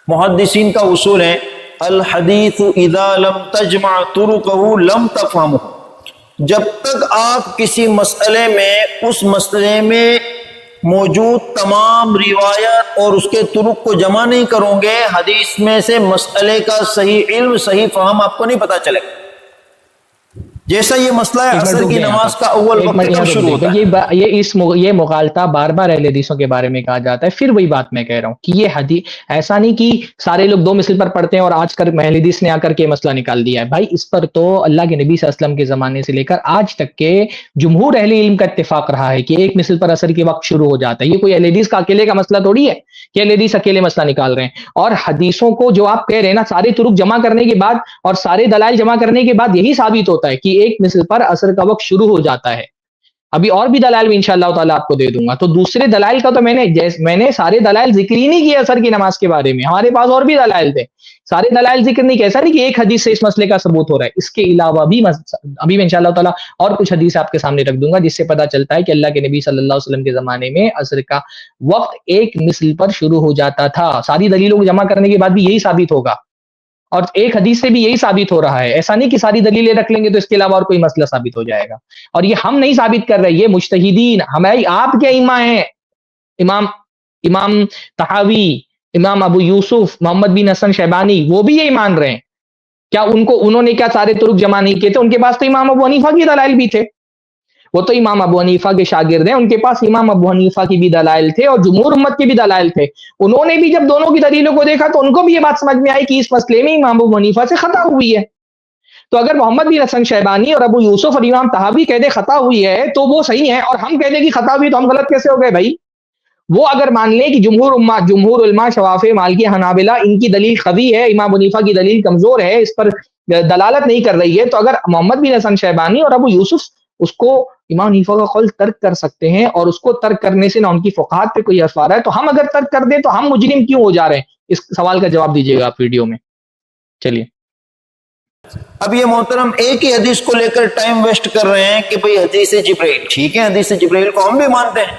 محدثین کا اصول ہے الحدیث اذا لم تجمع طرقه لم تفهمه. جب تک آپ کسی مسئلے میں اس مسئلے میں موجود تمام روایت اور اس کے طرق کو جمع نہیں کرو گے، حدیث میں سے مسئلے کا صحیح علم، صحیح فہم آپ کو نہیں پتا چلے گا. جیسا یہ مسئلہ ہے عصر کی نماز کا اول وقت کب شروع ہوتا ہے. یہ مغالطہ بار بار اہل حدیثوں کے بارے میں کہا جاتا ہے. پھر وہی بات میں کہہ رہا ہوں کہ یہ حدیث ایسا نہیں کہ سارے لوگ 2 مثل پر پڑھتے ہیں اور آج کل اہل حدیث نے آ کر کے مسئلہ نکال دیا ہے. بھائی اس پر تو اللہ کے نبی صلی اللہ علیہ وسلم کے زمانے سے لے کر آج تک کے جمہور اہل علم کا اتفاق رہا ہے کہ 1 مثل پر عصر کے وقت شروع ہو جاتا ہے. یہ کوئی اہل حدیث کا اکیلے کا مسئلہ تھوڑی ہے کہ اہل حدیث اکیلے مسئلہ نکال رہے ہیں. اور حدیثوں کو جو آپ کہہ رہے ہیں نا، سارے طرق جمع کرنے کے بعد اور سارے دلائل جمع کرنے کے بعد یہی ثابت ہوتا ہے کہ 1 مثل پر عصر کا وقت شروع ہو جاتا ہے. ابھی اور بھی دلائل بھی انشاءاللہ تعالیٰ آپ کو دے دوں گا. تو دوسرے دلائل کا تو میں نے سارے دلائل ذکر ہی نہیں کیے عصر کی نماز کے بارے میں. ہمارے پاس اور بھی دلائل تھے, سارے دلائل ذکر نہیں کیا. ایسا نہیں کہ ایک حدیث سے اس مسئلے کا ثبوت ہو رہا ہے, اس کے علاوہ بھی ابھی میں انشاءاللہ تعالیٰ اور کچھ حدیث آپ کے سامنے رکھ دوں گا جس سے پتہ چلتا ہے کہ اللہ کے نبی صلی اللہ علیہ وسلم کے زمانے میں عصر کا وقت ایک مثل پر شروع ہو جاتا تھا. ساری دلیلوں کو جمع کرنے کے بعد بھی یہی ثابت ہوگا, اور ایک حدیث سے بھی یہی ثابت ہو رہا ہے. ایسا نہیں کہ ساری دلیلیں رکھ لیں گے تو اس کے علاوہ اور کوئی مسئلہ ثابت ہو جائے گا. اور یہ ہم نہیں ثابت کر رہے, یہ مجتہدین ہمارے آپ کے ائمہ ہیں, امام طحاوی, امام ابو یوسف, محمد بن حسن شیبانی, وہ بھی یہی مان رہے ہیں. کیا انہوں نے کیا سارے طرق جمع نہیں کیے تھے؟ ان کے پاس تو امام ابو حنیفہ کی دلائل بھی تھے, وہ تو امام ابو حنیفہ کے شاگرد ہیں, ان کے پاس امام ابو حنیفہ کی بھی دلائل تھے اور جمہور امت کے بھی دلائل تھے. انہوں نے بھی جب دونوں کی دلیلوں کو دیکھا تو ان کو بھی یہ بات سمجھ میں آئی کہ اس مسئلے میں امام ابو حنیفہ سے خطا ہوئی ہے. تو اگر محمد بن حسن شیبانی اور ابو یوسف اور امام طحاوی کہہ دے خطا ہوئی ہے تو وہ صحیح ہے, اور ہم کہہ دیں کہ خطا ہوئی تو ہم غلط کیسے ہو گئے بھائی؟ وہ اگر مان لیں کہ جمہور علماء شوافع مالکی حنابلہ ان کی دلیل قوی ہے, امام حنیفہ کی دلیل کمزور ہے, اس پر دلالت نہیں کر رہی ہے, تو اگر محمد بن حسن شیبانی اور ابو یوسف اس کو امام حنیفہ کا قول ترک کر سکتے ہیں, اور اس کو ترک کرنے سے نہ ان کی فقہات پہ کوئی اثر ہے, تو ہم اگر ترک کر دیں تو ہم مجرم کیوں ہو جا رہے ہیں؟ اس سوال کا جواب دیجیے گا آپ ویڈیو میں. چلیے, اب یہ محترم ایک ہی حدیث کو لے کر ٹائم ویسٹ کر رہے ہیں کہ بھئی حدیث جبرائیل, ٹھیک ہے حدیث جبرائیل کو ہم بھی مانتے ہیں,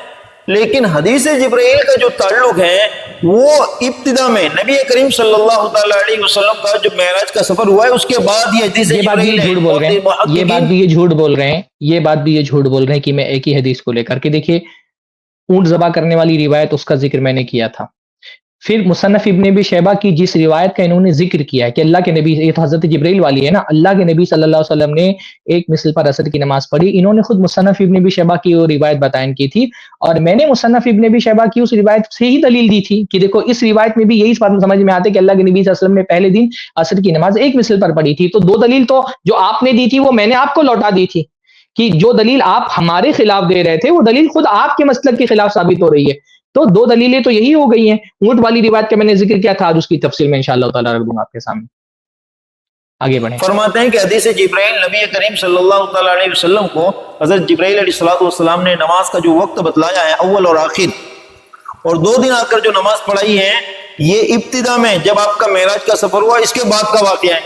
لیکن حدیث جبرائیل کا جو تعلق ہے وہ ابتدا میں نبی کریم صلی اللہ تعالی علیہ وسلم کا جو معراج کا سفر ہوا ہے اس کے بعد یہ حدیث جبرائیل ہے. جھوٹ بول رہے ہیں, یہ بات بھی یہ جھوٹ بول رہے ہیں کہ میں ایک ہی حدیث کو لے کر کے, دیکھیے اونٹ ذبح کرنے والی روایت اس کا ذکر میں نے کیا تھا. پھر مصنف ابن ابی شیبہ کی جس روایت کا انہوں نے ذکر کیا ہے کہ اللہ کے نبی, یہ تو حضرت جبرائیل والی ہے نا, اللہ کے نبی صلی اللہ علیہ وسلم نے ایک مثل پر عصر کی نماز پڑھی, انہوں نے خود مصنف ابن ابی شیبہ کی وہ روایت بیان کی تھی, اور میں نے مصنف ابن ابی شیبہ کی اس روایت سے ہی دلیل دی تھی کہ دیکھو اس روایت میں بھی یہی بات سمجھ میں آتے کہ اللہ کے نبی صلی اللہ علیہ وسلم نے پہلے دن عصر کی نماز ایک مثل پر پڑھی تھی. تو دو دلیل تو جو آپ نے دی تھی وہ میں نے آپ کو لوٹا دی تھی, کہ جو دلیل آپ ہمارے خلاف دے رہے تھے وہ دلیل خود آپ کے مسلک کے خلاف ثابت ہو رہی ہے. تو دو دلیلیں تو یہی ہو گئی ہیں. اونٹ والی روایت کا میں نے ذکر کیا تھا, آج اس کی تفصیل میں انشاءاللہ تعالیٰ رکھ دوں گا آپ کے سامنے. آگے بڑھیں. فرماتے ہیں کہ حدیث جبرائیل نبی کریم صلی اللہ تعالی علیہ وسلم کو حضرت جبرائیل علیہ السلام نے نماز کا جو وقت بتلایا ہے اول اور آخر, اور 2 دن آ کر جو نماز پڑھائی ہے یہ ابتدا میں جب آپ کا معراج کا سفر ہوا اس کے بعد کا واقعہ ہے.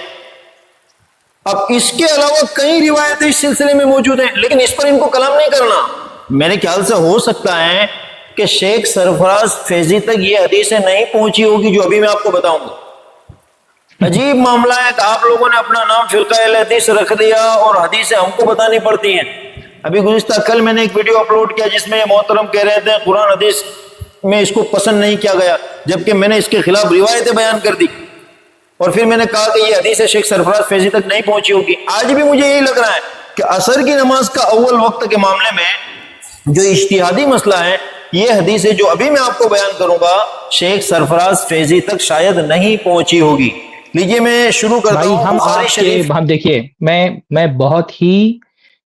اب اس کے علاوہ کئی روایتیں اس سلسلے میں موجود ہیں, لیکن اس پر ان کو کلام نہیں کرنا. میرے خیال سے ہو سکتا ہے کہ شیخ سرفراز فیضی تک یہ حدیثیں نہیں پہنچی ہوگی جو ابھی میں آپ کو بتاؤں گا. عجیب معاملہ ہے کہ آپ لوگوں نے اپنا نام فرقہ اہل حدیث رکھ دیا اور حدیثیں ہم کو بتانی پڑتی ہیں. ابھی گزشتہ کل میں نے ایک ویڈیو اپلوڈ کیا جس میں یہ محترم کہہ رہے تھے قرآن حدیث میں اس کو پسند نہیں کیا گیا, جبکہ میں نے اس کے خلاف روایتیں بیان کر دی, اور پھر میں نے کہا کہ یہ حدیث شیخ سرفراز فیضی تک نہیں پہنچی ہوگی. آج بھی مجھے یہی لگ رہا ہے کہ عصر کی نماز کا اول وقت کے معاملے میں جو اجتہادی مسئلہ ہے یہ حدیث جو ابھی میں آپ کو بیان کروں گا شیخ سرفراز فیضی تک شاید نہیں پہنچی ہوگی. لیجئے میں شروع کرتا ہوں بخاری شریف. ہم دیکھیے میں بہت ہی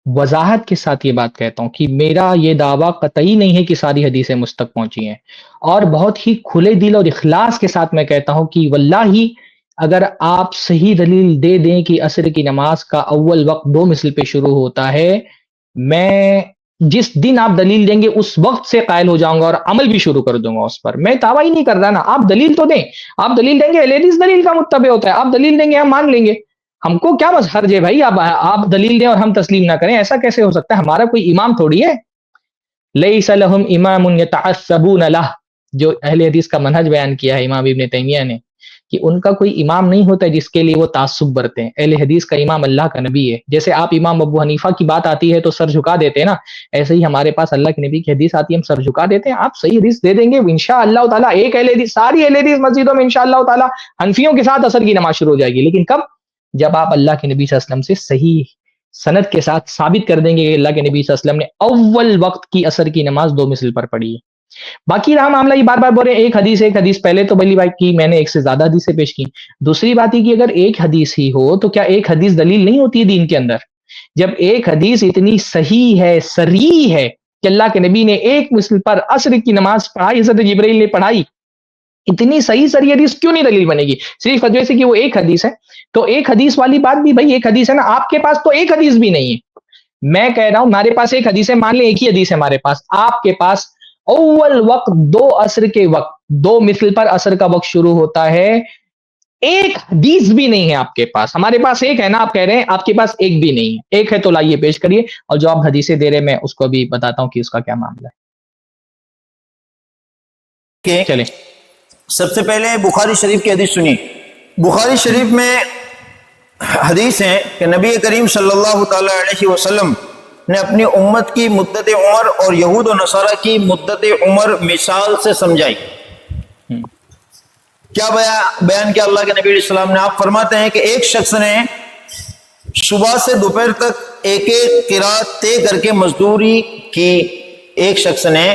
وضاحت کے ساتھ یہ بات کہتا ہوں کہ میرا یہ دعویٰ قطعی نہیں ہے کہ ساری حدیثیں مجھ تک پہنچی ہیں, اور بہت ہی کھلے دل اور اخلاص کے ساتھ میں کہتا ہوں کہ واللہ اگر آپ صحیح دلیل دے دیں کہ عصر کی نماز کا اول وقت 2 مثل پہ شروع ہوتا ہے, میں جس دن آپ دلیل دیں گے اس وقت سے قائل ہو جاؤں گا اور عمل بھی شروع کر دوں گا اس پر. میں دعویٰ ہی نہیں کر رہا نا, آپ دلیل تو دیں, آپ دلیل دیں گے اہل حدیث دلیل کا متبع ہوتا ہے, آپ دلیل دیں گے ہم مان لیں گے, ہم کو کیا بس حرج ہے بھائی آپ دلیل دیں اور ہم تسلیم نہ کریں؟ ایسا کیسے ہو سکتا ہے؟ ہمارا کوئی امام تھوڑی ہے. لیس لہم امام یتعصبون لہ, جو اہل حدیث کا منہج بیان کیا ہے امام ابن تیمیہ نے کہ ان کا کوئی امام نہیں ہوتا جس کے لیے وہ تعصب برتے ہیں. اہل حدیث کا امام اللہ کا نبی ہے. جیسے آپ امام ابو حنیفہ کی بات آتی ہے تو سر جھکا دیتے ہیں نا, ایسے ہی ہمارے پاس اللہ کے نبی کی حدیث آتی ہے ہم سر جھکا دیتے ہیں. آپ صحیح حدیث دے دیں گے انشاءاللہ تعالیٰ, ایک اہل حدیث ساری اہل حدیث مسجدوں میں انشاءاللہ تعالیٰ حنفیوں کے ساتھ عصر کی نماز شروع ہو جائے گی. لیکن کب؟ جب آپ اللہ کے نبی صلی اللہ علیہ وسلم سے صحیح سند کے ساتھ ثابت کر دیں گے کہ اللہ کے نبی صلی اللہ علیہ وسلم نے اول وقت کی عصر کی نماز 2 مثل پر پڑھی ہے. باقی رہا معاملہ یہ بار بار بول رہے ہیں ایک حدیث, پہلے تو بلی بھائی کی میں نے ایک سے زیادہ حدیثیں پیش کی. دوسری بات یہ کہ اگر ایک حدیث ہی ہو تو کیا ایک حدیث دلیل نہیں ہوتی ہے دین کے اندر؟ جب ایک حدیث اتنی صحیح ہے, صریح ہے کہ اللہ کے نبی نے ایک مثل پر عصر کی نماز پڑھائی, حضرت جبرائیل نے پڑھائی, اتنی صحیح صریح حدیث کیوں نہیں دلیل بنے گی صرف وجہ سے کہ وہ ایک حدیث ہے؟ تو ایک حدیث والی بات بھی بھائی ایک حدیث ہے نا, آپ کے پاس تو ایک حدیث بھی نہیں ہے. میں کہہ رہا ہوں ہمارے پاس ایک حدیث ہے, مان لیں ایک ہی حدیث ہے ہمارے پاس, آپ کے پاس اول وقت 2 عصر کے وقت 2 مثل پر عصر کا وقت شروع ہوتا ہے, ایک حدیث بھی نہیں ہے آپ کے پاس. ہمارے پاس ایک ہے نا, آپ کہہ رہے ہیں آپ کے پاس ایک بھی نہیں ہے, ایک ہے تو لائیے پیش کریے, اور جو آپ حدیثیں دے رہے میں اس کو بھی بتاتا ہوں کہ اس کا کیا معاملہ ہے. چلیں سب سے پہلے بخاری شریف کی حدیث سنیے. بخاری شریف میں حدیث ہے کہ نبی کریم صلی اللہ تعالی علیہ وسلم نے اپنی امت کی مدت عمر اور یہود و نصارہ کی مدت عمر مثال سے سمجھائی. کیا بیان کیا اللہ کے نبی علیہ السلام نے؟ آپ فرماتے ہیں کہ ایک شخص نے صبح سے دوپہر تک ایک ایک قرات طے کر کے مزدوری کی. ایک شخص نے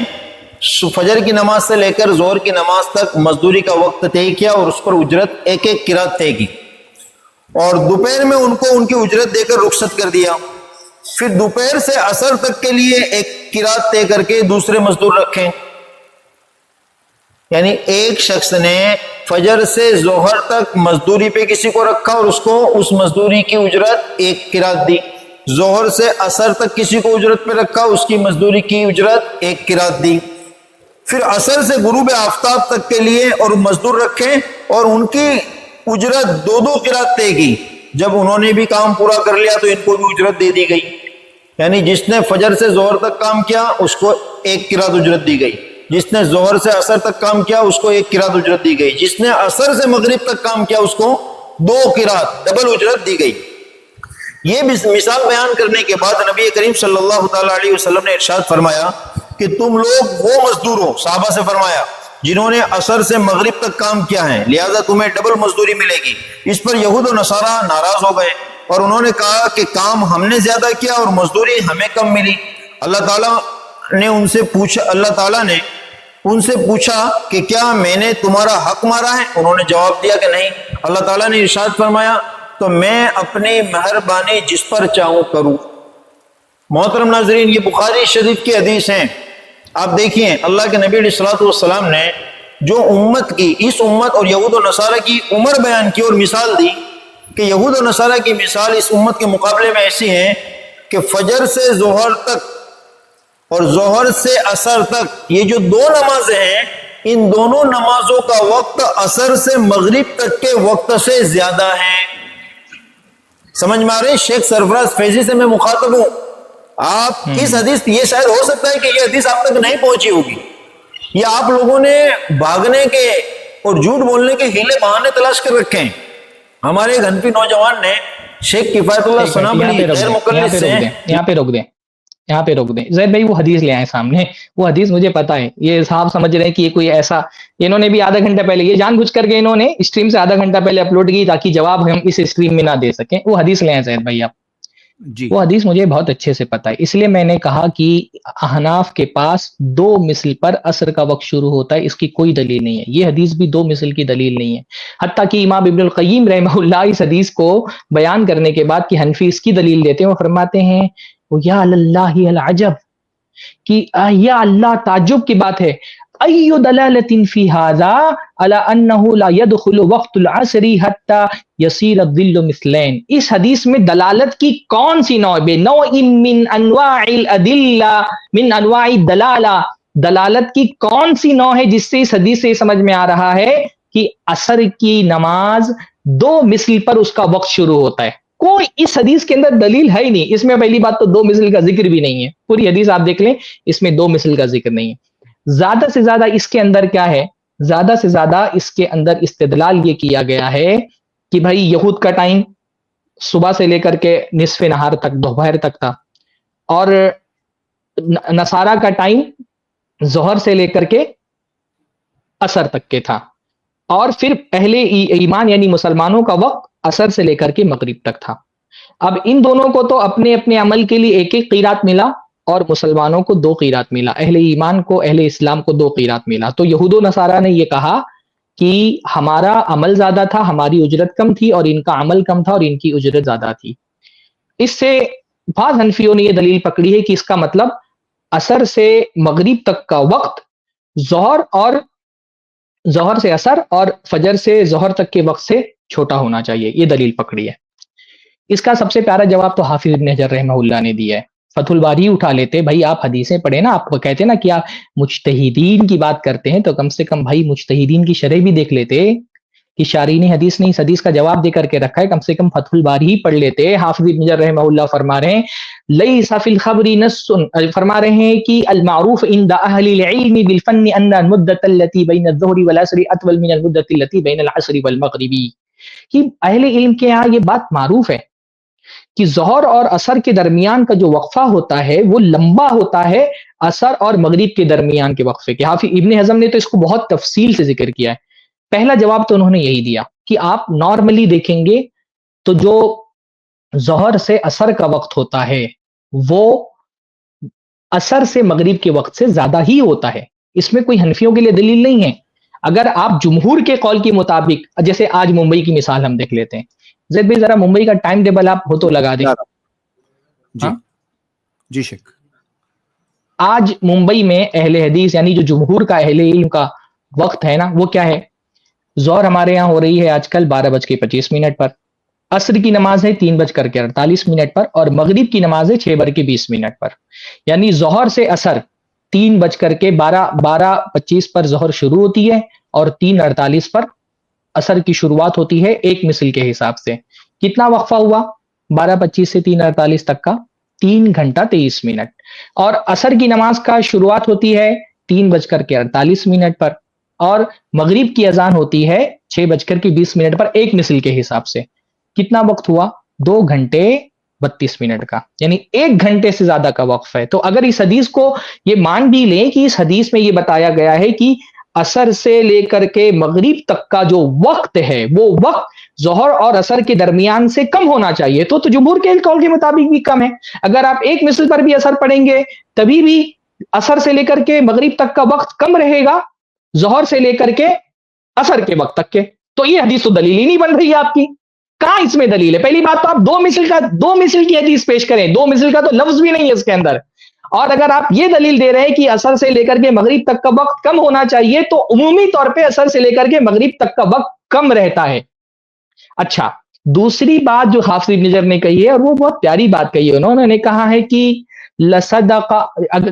فجر کی نماز سے لے کر ظہر کی نماز تک مزدوری کا وقت طے کیا اور اس پر اجرت ایک ایک قرات طے کی, اور دوپہر میں ان کو ان کی اجرت دے کر رخصت کر دیا. پھر دوپہر سے عصر تک کے لیے ایک قرات طے کر کے دوسرے مزدور رکھیں. یعنی ایک شخص نے فجر سے ظہر تک مزدوری پہ کسی کو رکھا اور اس کو اس مزدوری کی اجرت ایک قرات دی. ظہر سے عصر تک کسی کو اجرت پہ رکھا, اس کی مزدوری کی اجرت ایک قرات دی. پھر عصر سے غروب آفتاب تک کے لیے اور مزدور رکھیں اور ان کی اجرت 2 قرات طے کی. جب انہوں نے بھی کام پورا کر لیا تو ان کو بھی اجرت دے دی گئی. یعنی جس نے فجر سے ظہر تک کام کیا اس کو ایک قرات اجرت دی گئی, جس نے ظہر سے عصر تک کام کیا اس کو ایک قرات اجرت دی گئی, جس نے عصر سے مغرب تک کام کیا اس کو 2 قرات ڈبل اجرت دی گئی. یہ مثال بیان کرنے کے بعد نبی کریم صلی اللہ تعالی علیہ وسلم نے ارشاد فرمایا کہ تم لوگ وہ مزدور ہو, صحابہ سے فرمایا, جنہوں نے عصر سے مغرب تک کام کیا ہے, لہذا تمہیں ڈبل مزدوری ملے گی. اس پر یہود و نصارہ ناراض ہو گئے اور انہوں نے کہا کہ کام ہم نے زیادہ کیا اور مزدوری ہمیں کم ملی. اللہ تعالیٰ نے ان سے پوچھا کہ کیا میں نے تمہارا حق مارا ہے؟ انہوں نے جواب دیا کہ نہیں. اللہ تعالیٰ نے ارشاد فرمایا تو میں اپنی مہربانی جس پر چاہوں کروں. محترم ناظرین, یہ بخاری شریف کی حدیث ہیں. آپ دیکھیے اللہ کے نبی علیہ الصلوۃ والسلام نے جو امت کی, اس امت اور یہود و نصارہ کی عمر بیان کی اور مثال دی کہ یہود و نصارہ کی مثال اس امت کے مقابلے میں ایسی ہے کہ فجر سے ظہر تک اور ظہر سے عصر تک یہ جو 2 نمازیں ہیں, ان دونوں نمازوں کا وقت عصر سے مغرب تک کے وقت سے زیادہ ہے. سمجھ میں آ رہے ہیں؟ شیخ سرفراز فیضی سے میں مخاطب ہوں. آپ اس حدیث, یہ شاید ہو سکتا ہے کہ یہ حدیث آپ تک نہیں پہنچی ہوگی, یا آپ لوگوں نے بھاگنے کے اور جھوٹ بولنے کے ہیلے بہانے تلاش کر رکھے ہیں. ہمارے ایک حنفی نوجوان نے شیخ کفایت اللہ سنابلی غیر مقلد سے, یہاں پہ روک دیں زید بھائی, وہ حدیث لے آئے سامنے. وہ حدیث مجھے پتا ہے, یہ صاحب سمجھ رہے ہیں کہ یہ کوئی ایسا, انہوں نے بھی آدھا گھنٹہ پہلے, یہ جان بوجھ کر کے انہوں نے اسٹریم سے آدھا گھنٹہ پہلے اپلوڈ کی تاکہ جواب ہم اس اسٹریم میں نہ دے سکیں. وہ حدیث لے آئے زید بھائی آپ جی. وہ حدیث مجھے بہت اچھے سے پتا ہے, اس لیے میں نے کہا کہ احناف کے پاس 2 مثل پر عصر کا وقت شروع ہوتا ہے, اس کی کوئی دلیل نہیں ہے. یہ حدیث بھی 2 مثل کی دلیل نہیں ہے. حتیٰ کہ امام ابن القیم رحمہ اللہ اس حدیث کو بیان کرنے کے بعد کہ حنفی اس کی دلیل دیتے ہیں, وہ فرماتے ہیں یا اللہ العجب, کہ یا اللہ تعجب کی بات ہے, ای دلالت فی ھذا علی انہ لا يدخل وقت العصر حتی یصیر الظل مثلین. اس حدیث میں دلالت کی کون سی نوع, بے نوع من انواع الادلہ من انواع الدلالہ, دلالت کی کون سی نوع ہے جس سے اس حدیث سے سمجھ میں آ رہا ہے کہ عصر کی نماز 2 مثل پر اس کا وقت شروع ہوتا ہے. کوئی اس حدیث کے اندر دلیل ہے ہی نہیں. اس میں پہلی بات تو 2 مثل کا ذکر بھی نہیں ہے, پوری حدیث آپ دیکھ لیں اس میں 2 مثل کا ذکر نہیں ہے. زیادہ سے زیادہ اس کے اندر کیا ہے, زیادہ سے زیادہ اس کے اندر استدلال یہ کیا گیا ہے کہ بھائی یہود کا ٹائم صبح سے لے کر کے نصف نہار تک, دوپہر تک تھا, اور نصارہ کا ٹائم ظہر سے لے کر کے عصر تک کے تھا, اور پھر اہل ایمان یعنی مسلمانوں کا وقت عصر سے لے کر کے مغرب تک تھا. اب ان دونوں کو تو اپنے اپنے عمل کے لیے 1 قیرات ملا, اور مسلمانوں کو 2 قیرات ملا, اہل ایمان کو, اہل اسلام کو 2 قیرات ملا. تو یہود و نصارہ نے یہ کہا کہ ہمارا عمل زیادہ تھا, ہماری اجرت کم تھی, اور ان کا عمل کم تھا اور ان کی اجرت زیادہ تھی. اس سے بعض حنفیوں نے یہ دلیل پکڑی ہے کہ اس کا مطلب عصر سے مغرب تک کا وقت ظہر سے عصر اور فجر سے ظہر تک کے وقت سے چھوٹا ہونا چاہیے. یہ دلیل پکڑی ہے. اس کا سب سے پیارا جواب تو حافظ ابن حجر رحمہ اللہ نے دیا ہے. فتح الباری اٹھا لیتے. بھائی آپ حدیثیں پڑھیں نا, آپ کہتے نا کہ آپ مجتہدین کی بات کرتے ہیں, تو کم سے کم بھائی مجتہدین کی شرح بھی دیکھ لیتے کہ شارحین حدیث نے اس حدیث کا جواب دے کر کے رکھا ہے, کم سے کم فتح الباری ہی پڑھ لیتے. حافظ ابن حجر رحمہ اللہ فرما رہے ہیں لیس فی الخبر نص, فرما رہے ہیں کہ المعروف عند اہل العلم بالفن ان المدۃ التي بین الظہر والعصر اطول من المدۃ التي بین العصر والمغرب, کہ اہل علم کے یہاں یہ بات معروف ہے کہ ظہر اور عصر کے درمیان کا جو وقفہ ہوتا ہے وہ لمبا ہوتا ہے عصر اور مغرب کے درمیان کے وقفے کے. حافظ ابن حزم نے تو اس کو بہت تفصیل سے ذکر کیا ہے. پہلا جواب تو انہوں نے یہی دیا کہ آپ نارملی دیکھیں گے تو جو ظہر سے عصر کا وقت ہوتا ہے وہ عصر سے مغرب کے وقت سے زیادہ ہی ہوتا ہے. اس میں کوئی حنفیوں کے لیے دلیل نہیں ہے. اگر آپ جمہور کے قول کے مطابق, جیسے آج ممبئی کی مثال ہم دیکھ لیتے ہیں, زید بھائی ذرا ممبئی کا ٹائم ٹیبل آپ ہو تو لگا دیں. جی جی شیخ. آج ممبئی میں اہل حدیث یعنی جو جمہور کا اہل علم کا وقت ہے نا وہ کیا ہے؟ ظہر ہمارے یہاں ہو رہی ہے آج کل 12:25 پر, عصر کی نماز ہے 3:48 پر, اور مغرب کی نماز ہے 6:20 پر. یعنی ظہر سے عصر 3:12:25 پر ظہر شروع ہوتی ہے اور 3:48 پر عصر کی شروعات ہوتی ہے, ایک مثل کے حساب سے. کتنا وقفہ ہوا 12:25 سے 3:48 تک کا؟ 3 گھنٹہ 23 منٹ. اور عصر کی نماز کا شروعات ہوتی ہے 3:48 پر, اور مغرب کی اذان ہوتی ہے 6:20 پر, ایک مثل کے حساب سے. کتنا وقت ہوا؟ 2 گھنٹے 32 منٹ کا, یعنی 1 گھنٹے سے زیادہ کا وقف ہے. تو اگر اس حدیث کو یہ مان بھی لیں کہ اس حدیث میں یہ بتایا گیا ہے کہ عصر سے لے کر کے مغرب تک کا جو وقت ہے وہ وقت ظہر اور عصر کے درمیان سے کم ہونا چاہیے, تو جمہور کے قول کے مطابق بھی کم ہے. اگر آپ ایک مثل پر بھی عصر پڑھیں گے تبھی بھی عصر سے لے کر کے مغرب تک کا وقت کم رہے گا ظہر سے لے کر کے عصر کے وقت تک کے. تو یہ حدیث تو دلیل ہی نہیں بن رہی ہے آپ کی. کہاں اس میں دلیل ہے؟ پہلی بات تو آپ دو مثل کی حدیث پیش کریں, 2 مثل کا تو لفظ بھی نہیں ہے اس کے اندر. اور اگر آپ یہ دلیل دے رہے ہیں کہ عصر سے لے کر کے مغرب تک کا وقت کم ہونا چاہیے, تو عمومی طور پہ عصر سے لے کر کے مغرب تک کا وقت کم رہتا ہے. اچھا, دوسری بات جو حافظ ابن حجر نے کہی ہے, اور وہ بہت پیاری بات کہی ہے, انہوں نے کہا ہے کہ لصدق,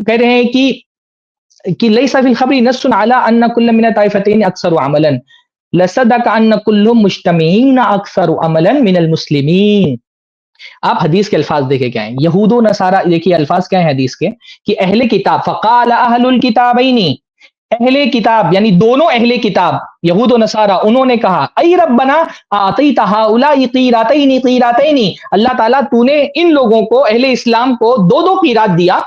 کہہ رہے ہیں کہ لیس فی الخبر نص علی ان کل من الطائفتین اکثر عملا لصدق ان کلهم مجتمعین اکثر عملا من المسلمین. آپ حدیث کے الفاظ دیکھے کیا ہیں, یہود و نصارہ, دیکھیے الفاظ کیا ہیں حدیث کے, کہ اہل کتاب, فقال اہل الکتابین, اہل کتاب یعنی دونوں اہل کتاب یہود و نصارہ, انہوں نے کہا ای ربنا اعطیت ہؤلاء قیراتین قیراتین, اللہ تعالیٰ تو نے ان لوگوں کو, اہل اسلام کو 2 قیرات دیا,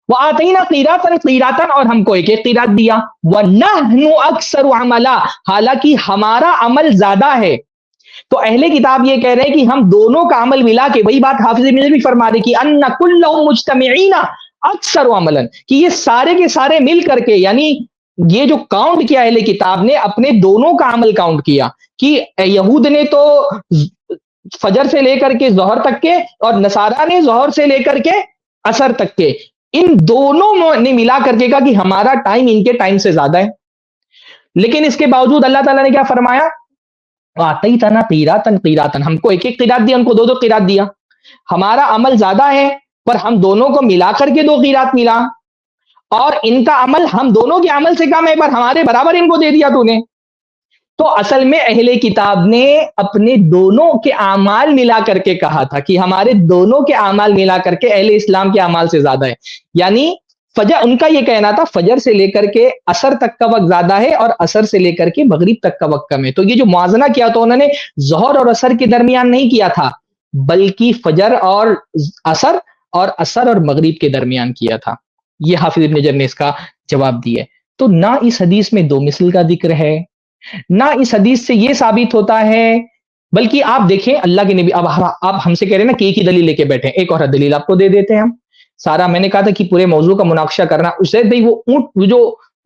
وآتینا قیراتا قیراتا, اور ہم کو 1 قیرات دیا, ونحن اکثر عملا, حالانکہ ہمارا عمل زیادہ ہے. تو اہل کتاب یہ کہہ رہے ہیں کہ ہم دونوں کا عمل ملا کے, وہی بات حافظ ابن حجر بھی فرما رہے کہ ان کلهم مجتمعین اکثر عملا, کہ یہ سارے کے سارے مل کر کے, یعنی یہ جو کاؤنٹ کیا اہل کتاب نے, اپنے دونوں کا عمل کاؤنٹ کیا, کہ یہود نے تو فجر سے لے کر کے ظہر تک کے, اور نصارہ نے ظہر سے لے کر کے عصر تک کے, ان دونوں نے ملا کر کے کہا کہ ہمارا ٹائم ان کے ٹائم سے زیادہ ہے. لیکن اس کے باوجود اللہ تعالیٰ نے کیا فرمایا, آتیتنا قیراتن قیراتن, ہم کو 1 قیرات دیا, ان کو 2 قیرات دیا. ہمارا عمل زیادہ ہے پر ہم دونوں کو ملا کر کے 2 قیرات ملا, اور ان کا عمل ہم دونوں کے عمل سے کم ہے پر ہمارے برابر ان کو دے دیا تو نے. تو اصل میں اہل کتاب نے اپنے دونوں کے اعمال ملا کر کے کہا تھا کہ ہمارے دونوں کے اعمال ملا کر کے اہل اسلام کے اعمال سے زیادہ ہے. یعنی فجر, ان کا یہ کہنا تھا فجر سے لے کر کے عصر تک کا وقت زیادہ ہے اور عصر سے لے کر کے مغرب تک کا وقت کم ہے. تو یہ جو موازنہ کیا تو انہوں نے ظہر اور عصر کے درمیان نہیں کیا تھا, بلکہ فجر اور عصر اور عصر اور مغرب کے درمیان کیا تھا. یہ حافظ ابن حجر نے اس کا جواب دیا. تو نہ اس حدیث میں 2 مثل کا ذکر ہے, نہ اس حدیث سے یہ ثابت ہوتا ہے, بلکہ آپ دیکھیں اللہ کے نبی, اب آپ ہم سے کہہ رہے ہیں نا کہ ایک ہی دلیل لے کے بیٹھے, ایک اور دلیل آپ کو دے دیتے ہیں ہم. سارا میں نے کہا تھا کہ پورے موضوع کا مناقشہ کرنا, اس سے وہ اونٹ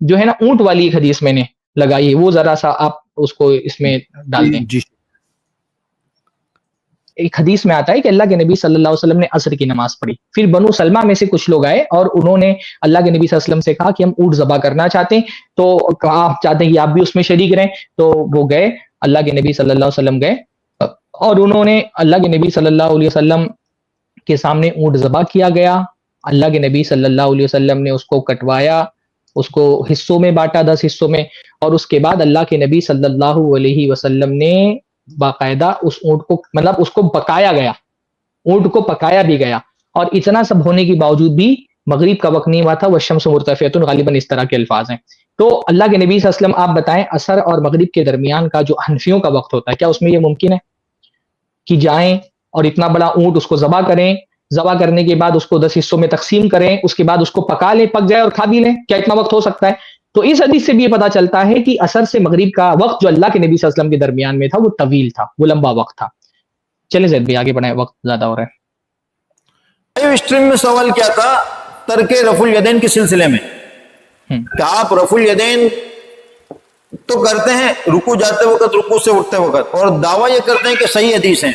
جو ہے نا, اونٹ والی ایک حدیث میں نے لگائی ہے, وہ ذرا سا آپ اس کو اس میں ڈال دیں. ایک حدیث میں آتا ہے کہ اللہ کے نبی صلی اللہ علیہ وسلم نے عصر کی نماز پڑھی, پھر بنو سلمہ میں سے کچھ لوگ آئے اور انہوں نے اللہ کے نبی صلی اللہ علیہ وسلم سے کہا کہ ہم اونٹ ذبح کرنا چاہتے ہیں, تو آپ چاہتے ہیں کہ آپ بھی اس میں شریک رہیں. تو وہ گئے, اللہ کے نبی صلی اللہ علیہ وسلم گئے, اور انہوں نے اللہ کے نبی صلی اللہ علیہ وسلم کے سامنے اونٹ ذبح کیا گیا، اللہ کے نبی صلی اللہ علیہ وسلم نے اس کو کٹوایا، اس کو حصوں میں بانٹا، 10 حصوں میں، اور اس کے بعد اللہ کے نبی صلی اللہ علیہ وسلم نے باقاعدہ اس اونٹ کو، مطلب اس کو پکایا گیا، اونٹ کو پکایا بھی گیا، اور اتنا سب ہونے کے باوجود بھی مغرب کا وقت نہیں ہوا تھا، والشمس مرتفعۃ، غالباً اس طرح کے الفاظ ہیں۔ تو اللہ کے نبی صلی اللہ علیہ وسلم آپ بتائیں، عصر اور مغرب کے درمیان کا جو حنفیوں کا وقت ہوتا ہے، کیا اس میں یہ ممکن ہے کہ جائیں اور اتنا بڑا اونٹ اس کو ذبح کریں، ذبح کرنے کے بعد اس کو 10 حصوں میں تقسیم کریں، اس کے بعد اس کو پکا لیں، پک جائے اور کھا بھی لیں؟ کیا اتنا وقت ہو سکتا ہے؟ تو اس حدیث سے بھی یہ پتا چلتا ہے کہ عصر سے مغرب کا وقت جو اللہ کے نبی صلی اللہ علیہ وسلم کے درمیان میں تھا وہ طویل تھا، وہ لمبا وقت تھا۔ چلیں زید بھائی آگے بڑھائیں، وقت زیادہ ہو رہا ہے۔ اسٹریم میں سوال کیا تھا ترک رفع الیدین کے سلسلے میں، کہ آپ رفع الیدین تو کرتے ہیں رکوع جاتے وقت، رکوع سے اٹھتے وقت، اور دعویٰ یہ کرتے ہیں کہ صحیح حدیث ہیں،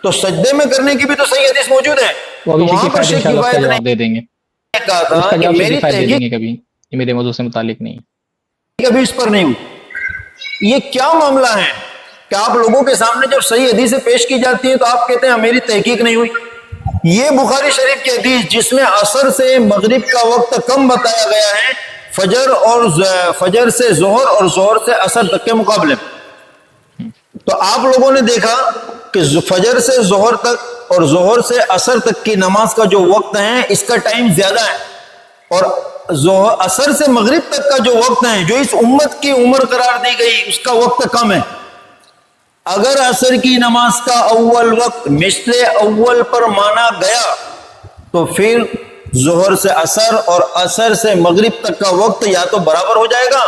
تو سجدے میں کرنے کی بھی تو صحیح حدیث موجود ہے۔ وہ ابھی وہاں پر شیخ کفایت نے جواب دے دیں گے، کہا اس تھا کا کہ جواب میری کفایت دے دیں تحقیق گے کبھی، یہ میرے موضوع سے متعلق نہیں ہے۔ کبھی اس پر نہیں ہوئی۔ یہ کیا معاملہ ہے کہ آپ لوگوں کے سامنے جب صحیح حدیثیں پیش کی جاتی ہیں تو آپ کہتے ہیں میری تحقیق نہیں ہوئی؟ یہ بخاری شریف کی حدیث جس میں عصر سے مغرب کا وقت کم بتایا گیا ہے، فجر سے ظہر اور ظہر سے عصر تک کے مقابلے میں، تو آپ لوگوں نے دیکھا کہ فجر سے ظہر تک اور ظہر سے عصر تک کی نماز کا جو وقت ہے اس کا ٹائم زیادہ ہے، اور عصر سے مغرب تک کا جو وقت ہے جو اس امت کی عمر قرار دی گئی اس کا وقت کم ہے۔ اگر عصر کی نماز کا اول وقت مثل اول پر مانا گیا تو پھر ظہر سے عصر اور عصر سے مغرب تک کا وقت یا تو برابر ہو جائے گا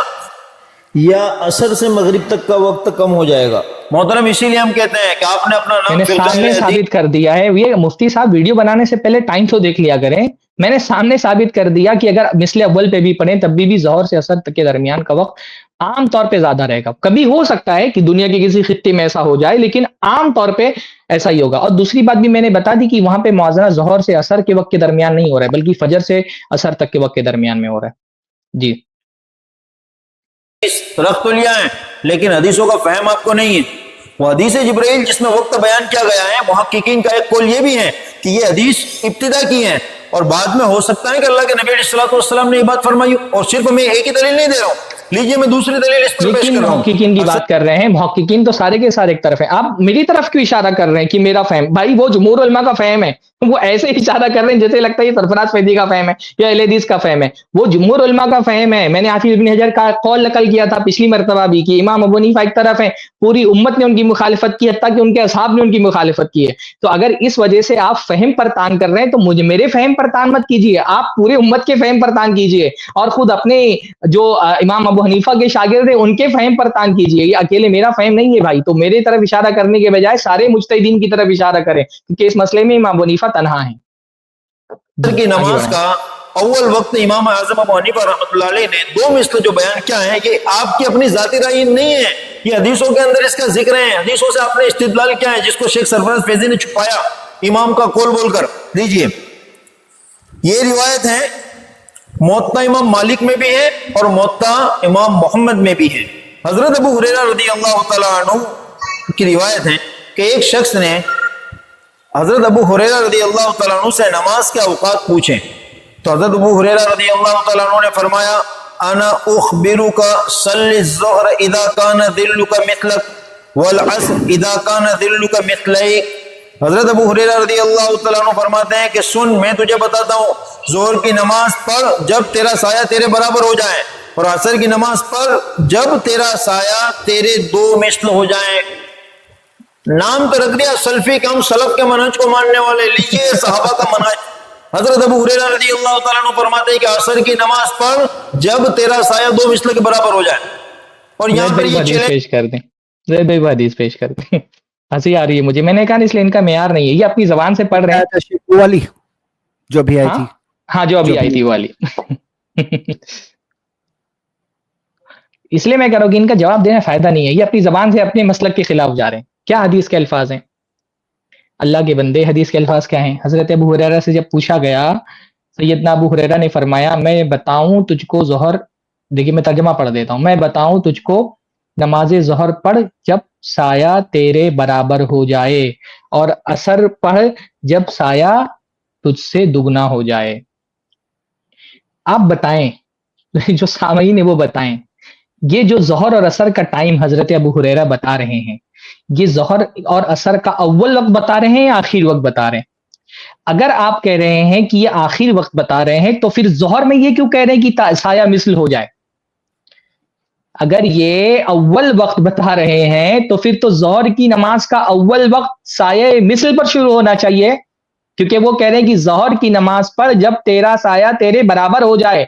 یا عصر سے مغرب تک کا وقت کم ہو جائے گا۔ محترم اسی لیے ہم کہتے ہیں کہ آپ نے اپنا میں نے سامنے ثابت کر دیا ہے، یہ مفتی صاحب ویڈیو بنانے سے پہلے ٹائم تو دیکھ لیا کریں، میں نے سامنے ثابت کر دیا کہ اگر مثل اول پہ بھی پڑھیں تب بھی ظہر سے عصر تک کے درمیان کا وقت عام طور پہ زیادہ رہے گا۔ کبھی ہو سکتا ہے کہ دنیا کے کسی خطے میں ایسا ہو جائے، لیکن عام طور پہ ایسا ہی ہوگا۔ اور دوسری بات بھی میں نے بتا دی کہ وہاں پہ موازنہ ظہر سے عصر کے وقت کے درمیان نہیں ہو رہا ہے، بلکہ فجر سے عصر تک کے وقت کے درمیان میں ہو رہا ہے۔ جی رکھ تو لیا ہے لیکن حدیثوں کا فہم آپ کو نہیں ہے۔ وہ حدیث جبرائیل جس میں وقت بیان کیا گیا ہے، محققین کا ایک قول یہ بھی ہے کہ یہ حدیث ابتدا کی ہے اور بعد میں ہو سکتا ہے کہ اللہ کے نبی علیہ الصلوۃ والسلام نے یہ بات فرمائی، اور صرف میں ایک ہی دلیل نہیں دے رہا ہوں، لیجئے میں دوسری دلیل اس پر پیش کر رہا ہوں۔ محققین کی بات کر رہے ہیں، محققین تو سارے کے سارے ایک طرف ہیں، آپ میری طرف کیوں اشارہ کر رہے ہیں کہ میرا فہم؟ بھائی وہ جمہور علماء کا فہم ہے، وہ ایسے اشارہ کر رہے ہیں جیسے لگتا ہے یہ سرفراز فیضی کا فہم ہے یا اہل حدیث کا فہم ہے۔ وہ جمہور علماء کا فہم ہے۔ میں نے حافظ ابن حجر کا قول نقل کیا تھا پچھلی مرتبہ بھی کہ امام ابو حنیفہ ایک طرف ہے، پوری امت نے ان کی مخالفت کی، حتیٰ کہ ان کے اصحاب نے ان کی مخالفت کی ہے۔ تو اگر اس وجہ سے آپ فہم پر تان کر رہے ہیں تو مجھے میرے فہم پر تان مت کیجیے، آپ پورے امت کے فہم پر تان کیجیے، اور خود اپنے جو امام ابو حنیفہ کے شاگرد ہیں ان کے فہم پر تان کیجیے۔ یہ اکیلے میرا فہم نہیں ہے بھائی، تو میرے طرف اشارہ کرنے کے بجائے سارے مجتہدین کی طرف اشارہ کریں، کیونکہ اس مسئلے میں امام ابو حنیفہ تنہا ہیں۔ کی نماز کا اول وقت امام اعظم ابو حنیفہ رحمۃ اللہ علیہ نے دو مثل جو بیان کیا ہے، یہ آپ کی اپنی ذاتی رائے نہیں ہے، یہ حدیثوں کے اندر اس کا ذکر ہے، حدیثوں سے آپ نے استدلال کیا ہے جس کو شیخ سرفراز فیضی نے چھپایا امام کا قول بول کر۔ لیجئے یہ روایت ہے، موطا امام مالک میں بھی ہے اور موطا امام محمد میں بھی ہے۔ حضرت ابو ہریرہ رضی اللہ تعالیٰ عنہ کی روایت ہے کہ ایک شخص نے حضرت ابو ہریرہ رضی اللہ تعالیٰ عنہ سے نماز کے اوقات پوچھیں، تو حضرت ابو ہریرہ رضی اللہ تعالیٰ عنہ نے فرمایا انا اخبرک صلی الظہر اذا کان ظلک مثلک والعصر اذا کان ظلک مثلیک۔ حضرت ابو ہریرہ رضی اللہ تعالیٰ عنہ فرماتے ہیں کہ سن، میں تجھے بتاتا ہوں، ظہر کی نماز پڑھ جب تیرا سایہ تیرے برابر ہو جائے، اور عصر کی نماز پڑھ جب تیرا سایہ تیرے دو مثل ہو جائے۔ نام تو رکھ دیا سلفی کا، ہم سلف کے منہج کو ماننے والے، لیجئے صحابہ کا منہج۔ حضرت ابو ہریرہ رضی اللہ تعالیٰ عنہ فرماتے ہیں کہ عصر کی نماز پڑھ جب تیرا سایہ دو مثل کے برابر ہو جائے، اور یہاں پر یہ چیلنج پیش کر دیں، زید بھائی وہ حدیث پیش کر دیں، ہنسی آ رہی ہے مجھے، میں نے کہا اس لیے ان کا معیار نہیں ہے، یہ اپنی زبان سے پڑھ رہے ہیں والی جو بھی آئی تھی، ہاں جو ابھی آئی تھی وہ والی۔ اس لیے میں کہہ رہا ہوں کہ ان کا جواب دینا فائدہ نہیں ہے، یہ اپنی زبان سے اپنے مسلک کے خلاف جا رہے ہیں۔ کیا حدیث کے الفاظ ہیں؟ اللہ کے بندے، حدیث کے الفاظ کیا ہیں؟ حضرت ابو ہریرہ سے جب پوچھا گیا، سیدنا ابو ہریرہ نے فرمایا میں بتاؤں تجھ کو ظہر، دیکھیے میں ترجمہ پڑھ دیتا ہوں، میں بتاؤں تجھ کو نماز ظہر پڑھ جب سایہ تیرے برابر ہو جائے، اور عصر پڑھ جب سایہ تجھ سے دگنا ہو جائے. آپ بتائیں, جو سامعین ہے وہ بتائیں, یہ جو ظہر اور عصر کا ٹائم حضرت ابو ہریرہ بتا رہے ہیں, یہ ظہر اور عصر کا اول وقت بتا رہے ہیں یا آخر وقت بتا رہے ہیں؟ اگر آپ کہہ رہے ہیں کہ یہ آخر وقت بتا رہے ہیں تو پھر ظہر میں یہ کیوں کہہ رہے ہیں کہ سایہ مثل ہو جائے؟ اگر یہ اول وقت بتا رہے ہیں تو پھر تو ظہر کی نماز کا اول وقت سایہ مثل پر شروع ہونا چاہیے, کیونکہ وہ کہہ رہے ہیں کہ ظہر کی نماز پر جب تیرا سایہ تیرے برابر ہو جائے,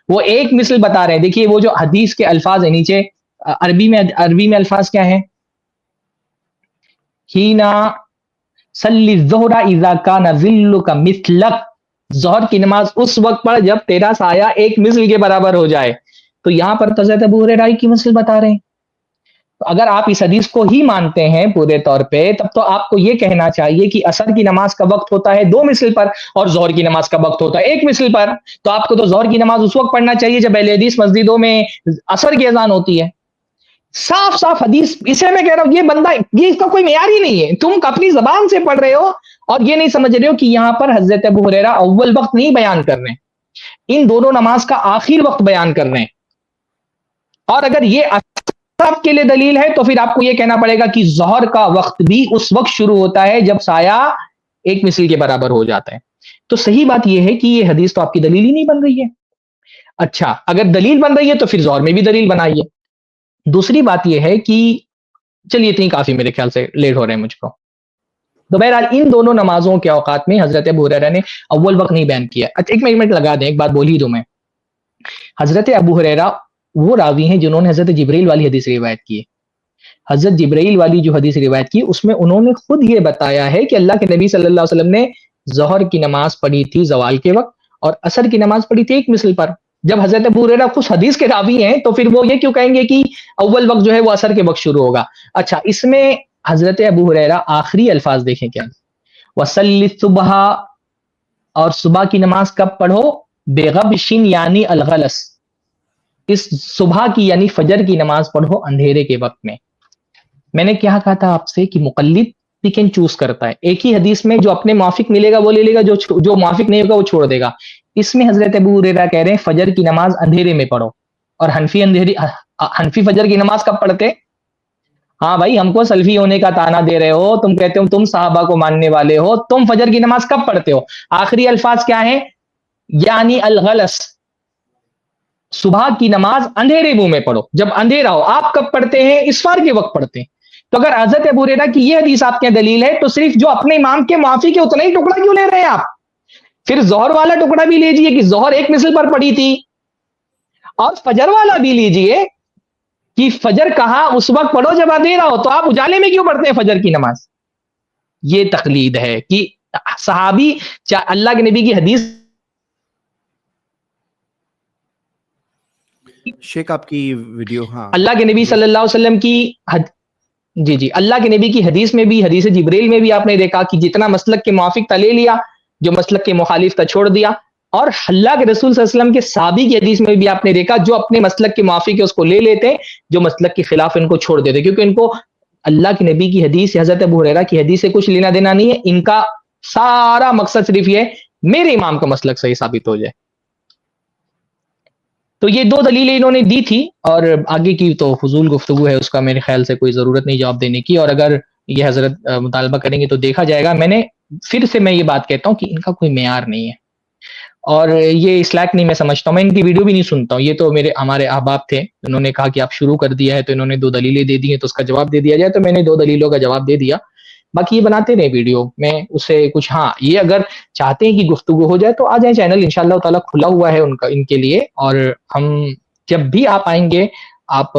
وہ ایک مثل بتا رہے ہیں. دیکھیے وہ جو حدیث کے الفاظ ہیں نیچے, عربی میں الفاظ کیا ہیں؟ ہینا صلی الظہر اذا کان ظلک مثلک, ظہر کی نماز اس وقت پڑھ جب تیرا سایہ ایک مثل کے برابر ہو جائے. تو یہاں پر حضرت ابو ہریرہ کی مثل بتا رہے ہیں. تو اگر آپ اس حدیث کو ہی مانتے ہیں پورے طور پہ, تب تو آپ کو یہ کہنا چاہیے کہ عصر کی نماز کا وقت ہوتا ہے 2 مثل پر اور ظہر کی نماز کا وقت ہوتا ہے 1 مثل پر. تو آپ کو تو ظہر کی نماز اس وقت پڑھنا چاہیے جب اہل حدیث مسجدوں میں عصر کی اذان ہوتی ہے. صاف صاف حدیث, اسے میں کہہ رہا ہوں یہ بندہ, یہ اس کا کوئی معیار ہی نہیں ہے. تم اپنی زبان سے پڑھ رہے ہو اور یہ نہیں سمجھ رہے ہو کہ یہاں پر حضرت ابو ہریرہ اول وقت نہیں بیان کر رہے ہیں, ان دونوں نماز کا آخر وقت بیان کر رہے ہیں. اور اگر یہ آپ کے لیے دلیل ہے تو پھر آپ کو یہ کہنا پڑے گا کہ ظہر کا وقت بھی اس وقت شروع ہوتا ہے جب سایہ ایک مثل کے برابر ہو جاتا ہے. تو صحیح بات یہ ہے کہ یہ حدیث تو آپ کی دلیل ہی نہیں بن رہی ہے. اچھا, اگر دلیل بن رہی ہے تو پھر ظہر میں بھی دلیل بنائیے. دوسری بات یہ ہے کہ چلیے اتنی کافی, میرے خیال سے لیٹ ہو رہے ہیں مجھ کو. تو بہرحال ان دونوں نمازوں کے اوقات میں حضرت ابو ہریرہ نے اول وقت نہیں بیان کیا. اچھا, ایک منٹ لگا دیں, ایک بات بول ہی دوں میں. حضرت ابو ہریرہ وہ راوی ہیں جنہوں نے حضرت جبرائیل والی حدیث روایت کی ہے. حضرت جبرائیل والی جو حدیث روایت کی اس میں انہوں نے خود یہ بتایا ہے کہ اللہ کے نبی صلی اللہ علیہ وسلم نے ظہر کی نماز پڑھی تھی زوال کے وقت اور عصر کی نماز پڑھی تھی 1 مثل پر. جب حضرت ابو ہریرہ خود حدیث کے راوی ہیں تو پھر وہ یہ کیوں کہیں گے کہ اول وقت جو ہے وہ عصر کے وقت شروع ہوگا؟ اچھا, اس میں حضرت ابو ہریرہ آخری الفاظ دیکھیں کیا, وصلی الصبح, اور صبح کی نماز کب پڑھو؟ بغبش یعنی الغلس, اس صبح کی یعنی فجر کی نماز پڑھو اندھیرے کے وقت میں. میں نے کیا کہا تھا آپ سے کہ مقلد پک اینڈ چوز کرتا ہے, ایک ہی حدیث میں جو اپنے موافق ملے گا وہ لے لے گا, جو موافق نہیں ہوگا وہ چھوڑ دے گا. اس میں حضرت ابو ہریرہ کہہ رہے ہیں فجر کی نماز اندھیرے میں پڑھو, اور حنفی فجر کی نماز کب پڑھتے؟ ہاں بھائی, ہم کو سلفی ہونے کا تانا دے رہے ہو, تم کہتے ہو تم صحابہ کو ماننے والے ہو, تم فجر کی نماز کب پڑھتے ہو؟ آخری الفاظ کیا ہیں؟ یعنی الغلس, صبح کی نماز اندھیرے منہ میں پڑھو, جب اندھیرا ہو. آپ کب پڑھتے ہیں؟ اسفار کے وقت پڑھتے ہیں. تو اگر حضرت ابو ہریرہ کی یہ حدیث آپ کے دلیل ہے تو صرف جو اپنے امام کے موافق ہے اتنا ہی ٹکڑا کیوں لے رہے ہیں آپ؟ پھر ظہر والا ٹکڑا بھی لیجئے کہ ظہر 1 مثل پر پڑھی تھی, اور فجر والا بھی لیجئے کہ فجر کہا اس وقت پڑھو جب اندھیرا ہو, تو آپ اجالے میں کیوں پڑھتے ہیں فجر کی نماز؟ یہ تقلید ہے کہ صحابی اللہ کے نبی کی حدیث. شیخ آپ کی ویڈیو, ہاں, اللہ کے نبی صلی اللہ علیہ وسلم کی جی اللہ کے نبی کی حدیث میں بھی, حدیث جبریل میں بھی آپ نے دیکھا کہ جتنا مسلک کے موافق تھا لے لیا, جو مسلک کے مخالف تھا چھوڑ دیا. اور اللہ کے رسول صلی اللہ علیہ وسلم کے صحابی کی حدیث میں بھی آپ نے دیکھا جو اپنے مسلک کے موافق ہے اس کو لے لیتے, جو مسلک کے خلاف ان کو چھوڑ دیتے, کیونکہ ان کو اللہ کے نبی کی حدیث, حضرت ابو ہریرہ کی حدیث سے کچھ لینا دینا نہیں ہے. ان کا سارا مقصد صرف یہ میرے امام کا مسلک صحیح ثابت ہو جائے. تو یہ 2 دلیلیں انہوں نے دی تھی, اور آگے کی تو فضول گفتگو ہے, اس کا میرے خیال سے کوئی ضرورت نہیں جواب دینے کی. اور اگر یہ حضرت مطالبہ کریں گے تو دیکھا جائے گا. پھر سے میں یہ بات کہتا ہوں کہ ان کا کوئی معیار نہیں ہے, اور یہ اسلیک نہیں میں سمجھتا ہوں. میں ان کی ویڈیو بھی نہیں سنتا ہوں. یہ تو ہمارے احباب تھے, انہوں نے کہا کہ آپ شروع کر دیا ہے, تو انہوں نے 2 دلیلیں دے دی ہیں, تو اس کا جواب دے دیا جائے. تو میں نے 2 دلیلوں کا جواب دے دیا. باقی یہ بناتے رہے ویڈیو میں اسے کچھ, ہاں یہ اگر چاہتے ہیں کہ گفتگو ہو جائے تو آ جائیں, چینل انشاءاللہ تعالیٰ کھلا ہوا ہے ان کے لیے, اور ہم جب بھی آپ آئیں گے آپ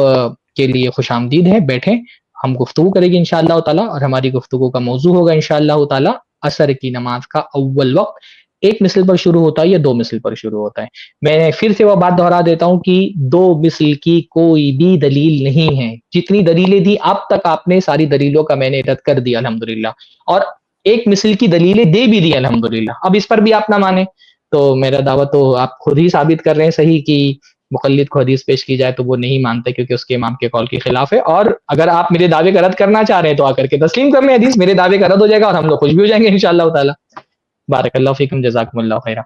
کے لیے خوش آمدید ہے. بیٹھیں, ہم گفتگو کریں گے انشاءاللہ تعالیٰ, اور ہماری گفتگو کا موضوع ہوگا انشاءاللہ تعالیٰ عصر کی نماز کا اول وقت 1 مثل پر شروع ہوتا ہے یا 2 مثل پر شروع ہوتا ہے. میں پھر سے وہ بات دہرا دیتا ہوں کہ 2 مثل کی کوئی بھی دلیل نہیں ہے. جتنی دلیلیں دی اب تک آپ نے ساری دلیلوں کا میں نے رد کر دیا الحمدللہ, اور 1 مثل کی دلیلیں دے بھی دی الحمدللہ. اب اس پر بھی آپ نہ مانیں تو میرا دعویٰ تو آپ خود ہی ثابت کر رہے ہیں صحیح کہ مقلد کو حدیث پیش کی جائے تو وہ نہیں مانتے کیونکہ اس کے امام کے قول کے خلاف ہے. اور اگر آپ میرے دعوے کا رد کرنا چاہ رہے ہیں تو آ کر کے تسلیم کر لیں حدیث, میرے دعوے کا رد ہو جائے گا اور ہم لوگ خوش بھی ہو جائیں گے انشاءاللہ تعالیٰ. بارک اللہ فیکم، جزاکم اللہ خیرہ.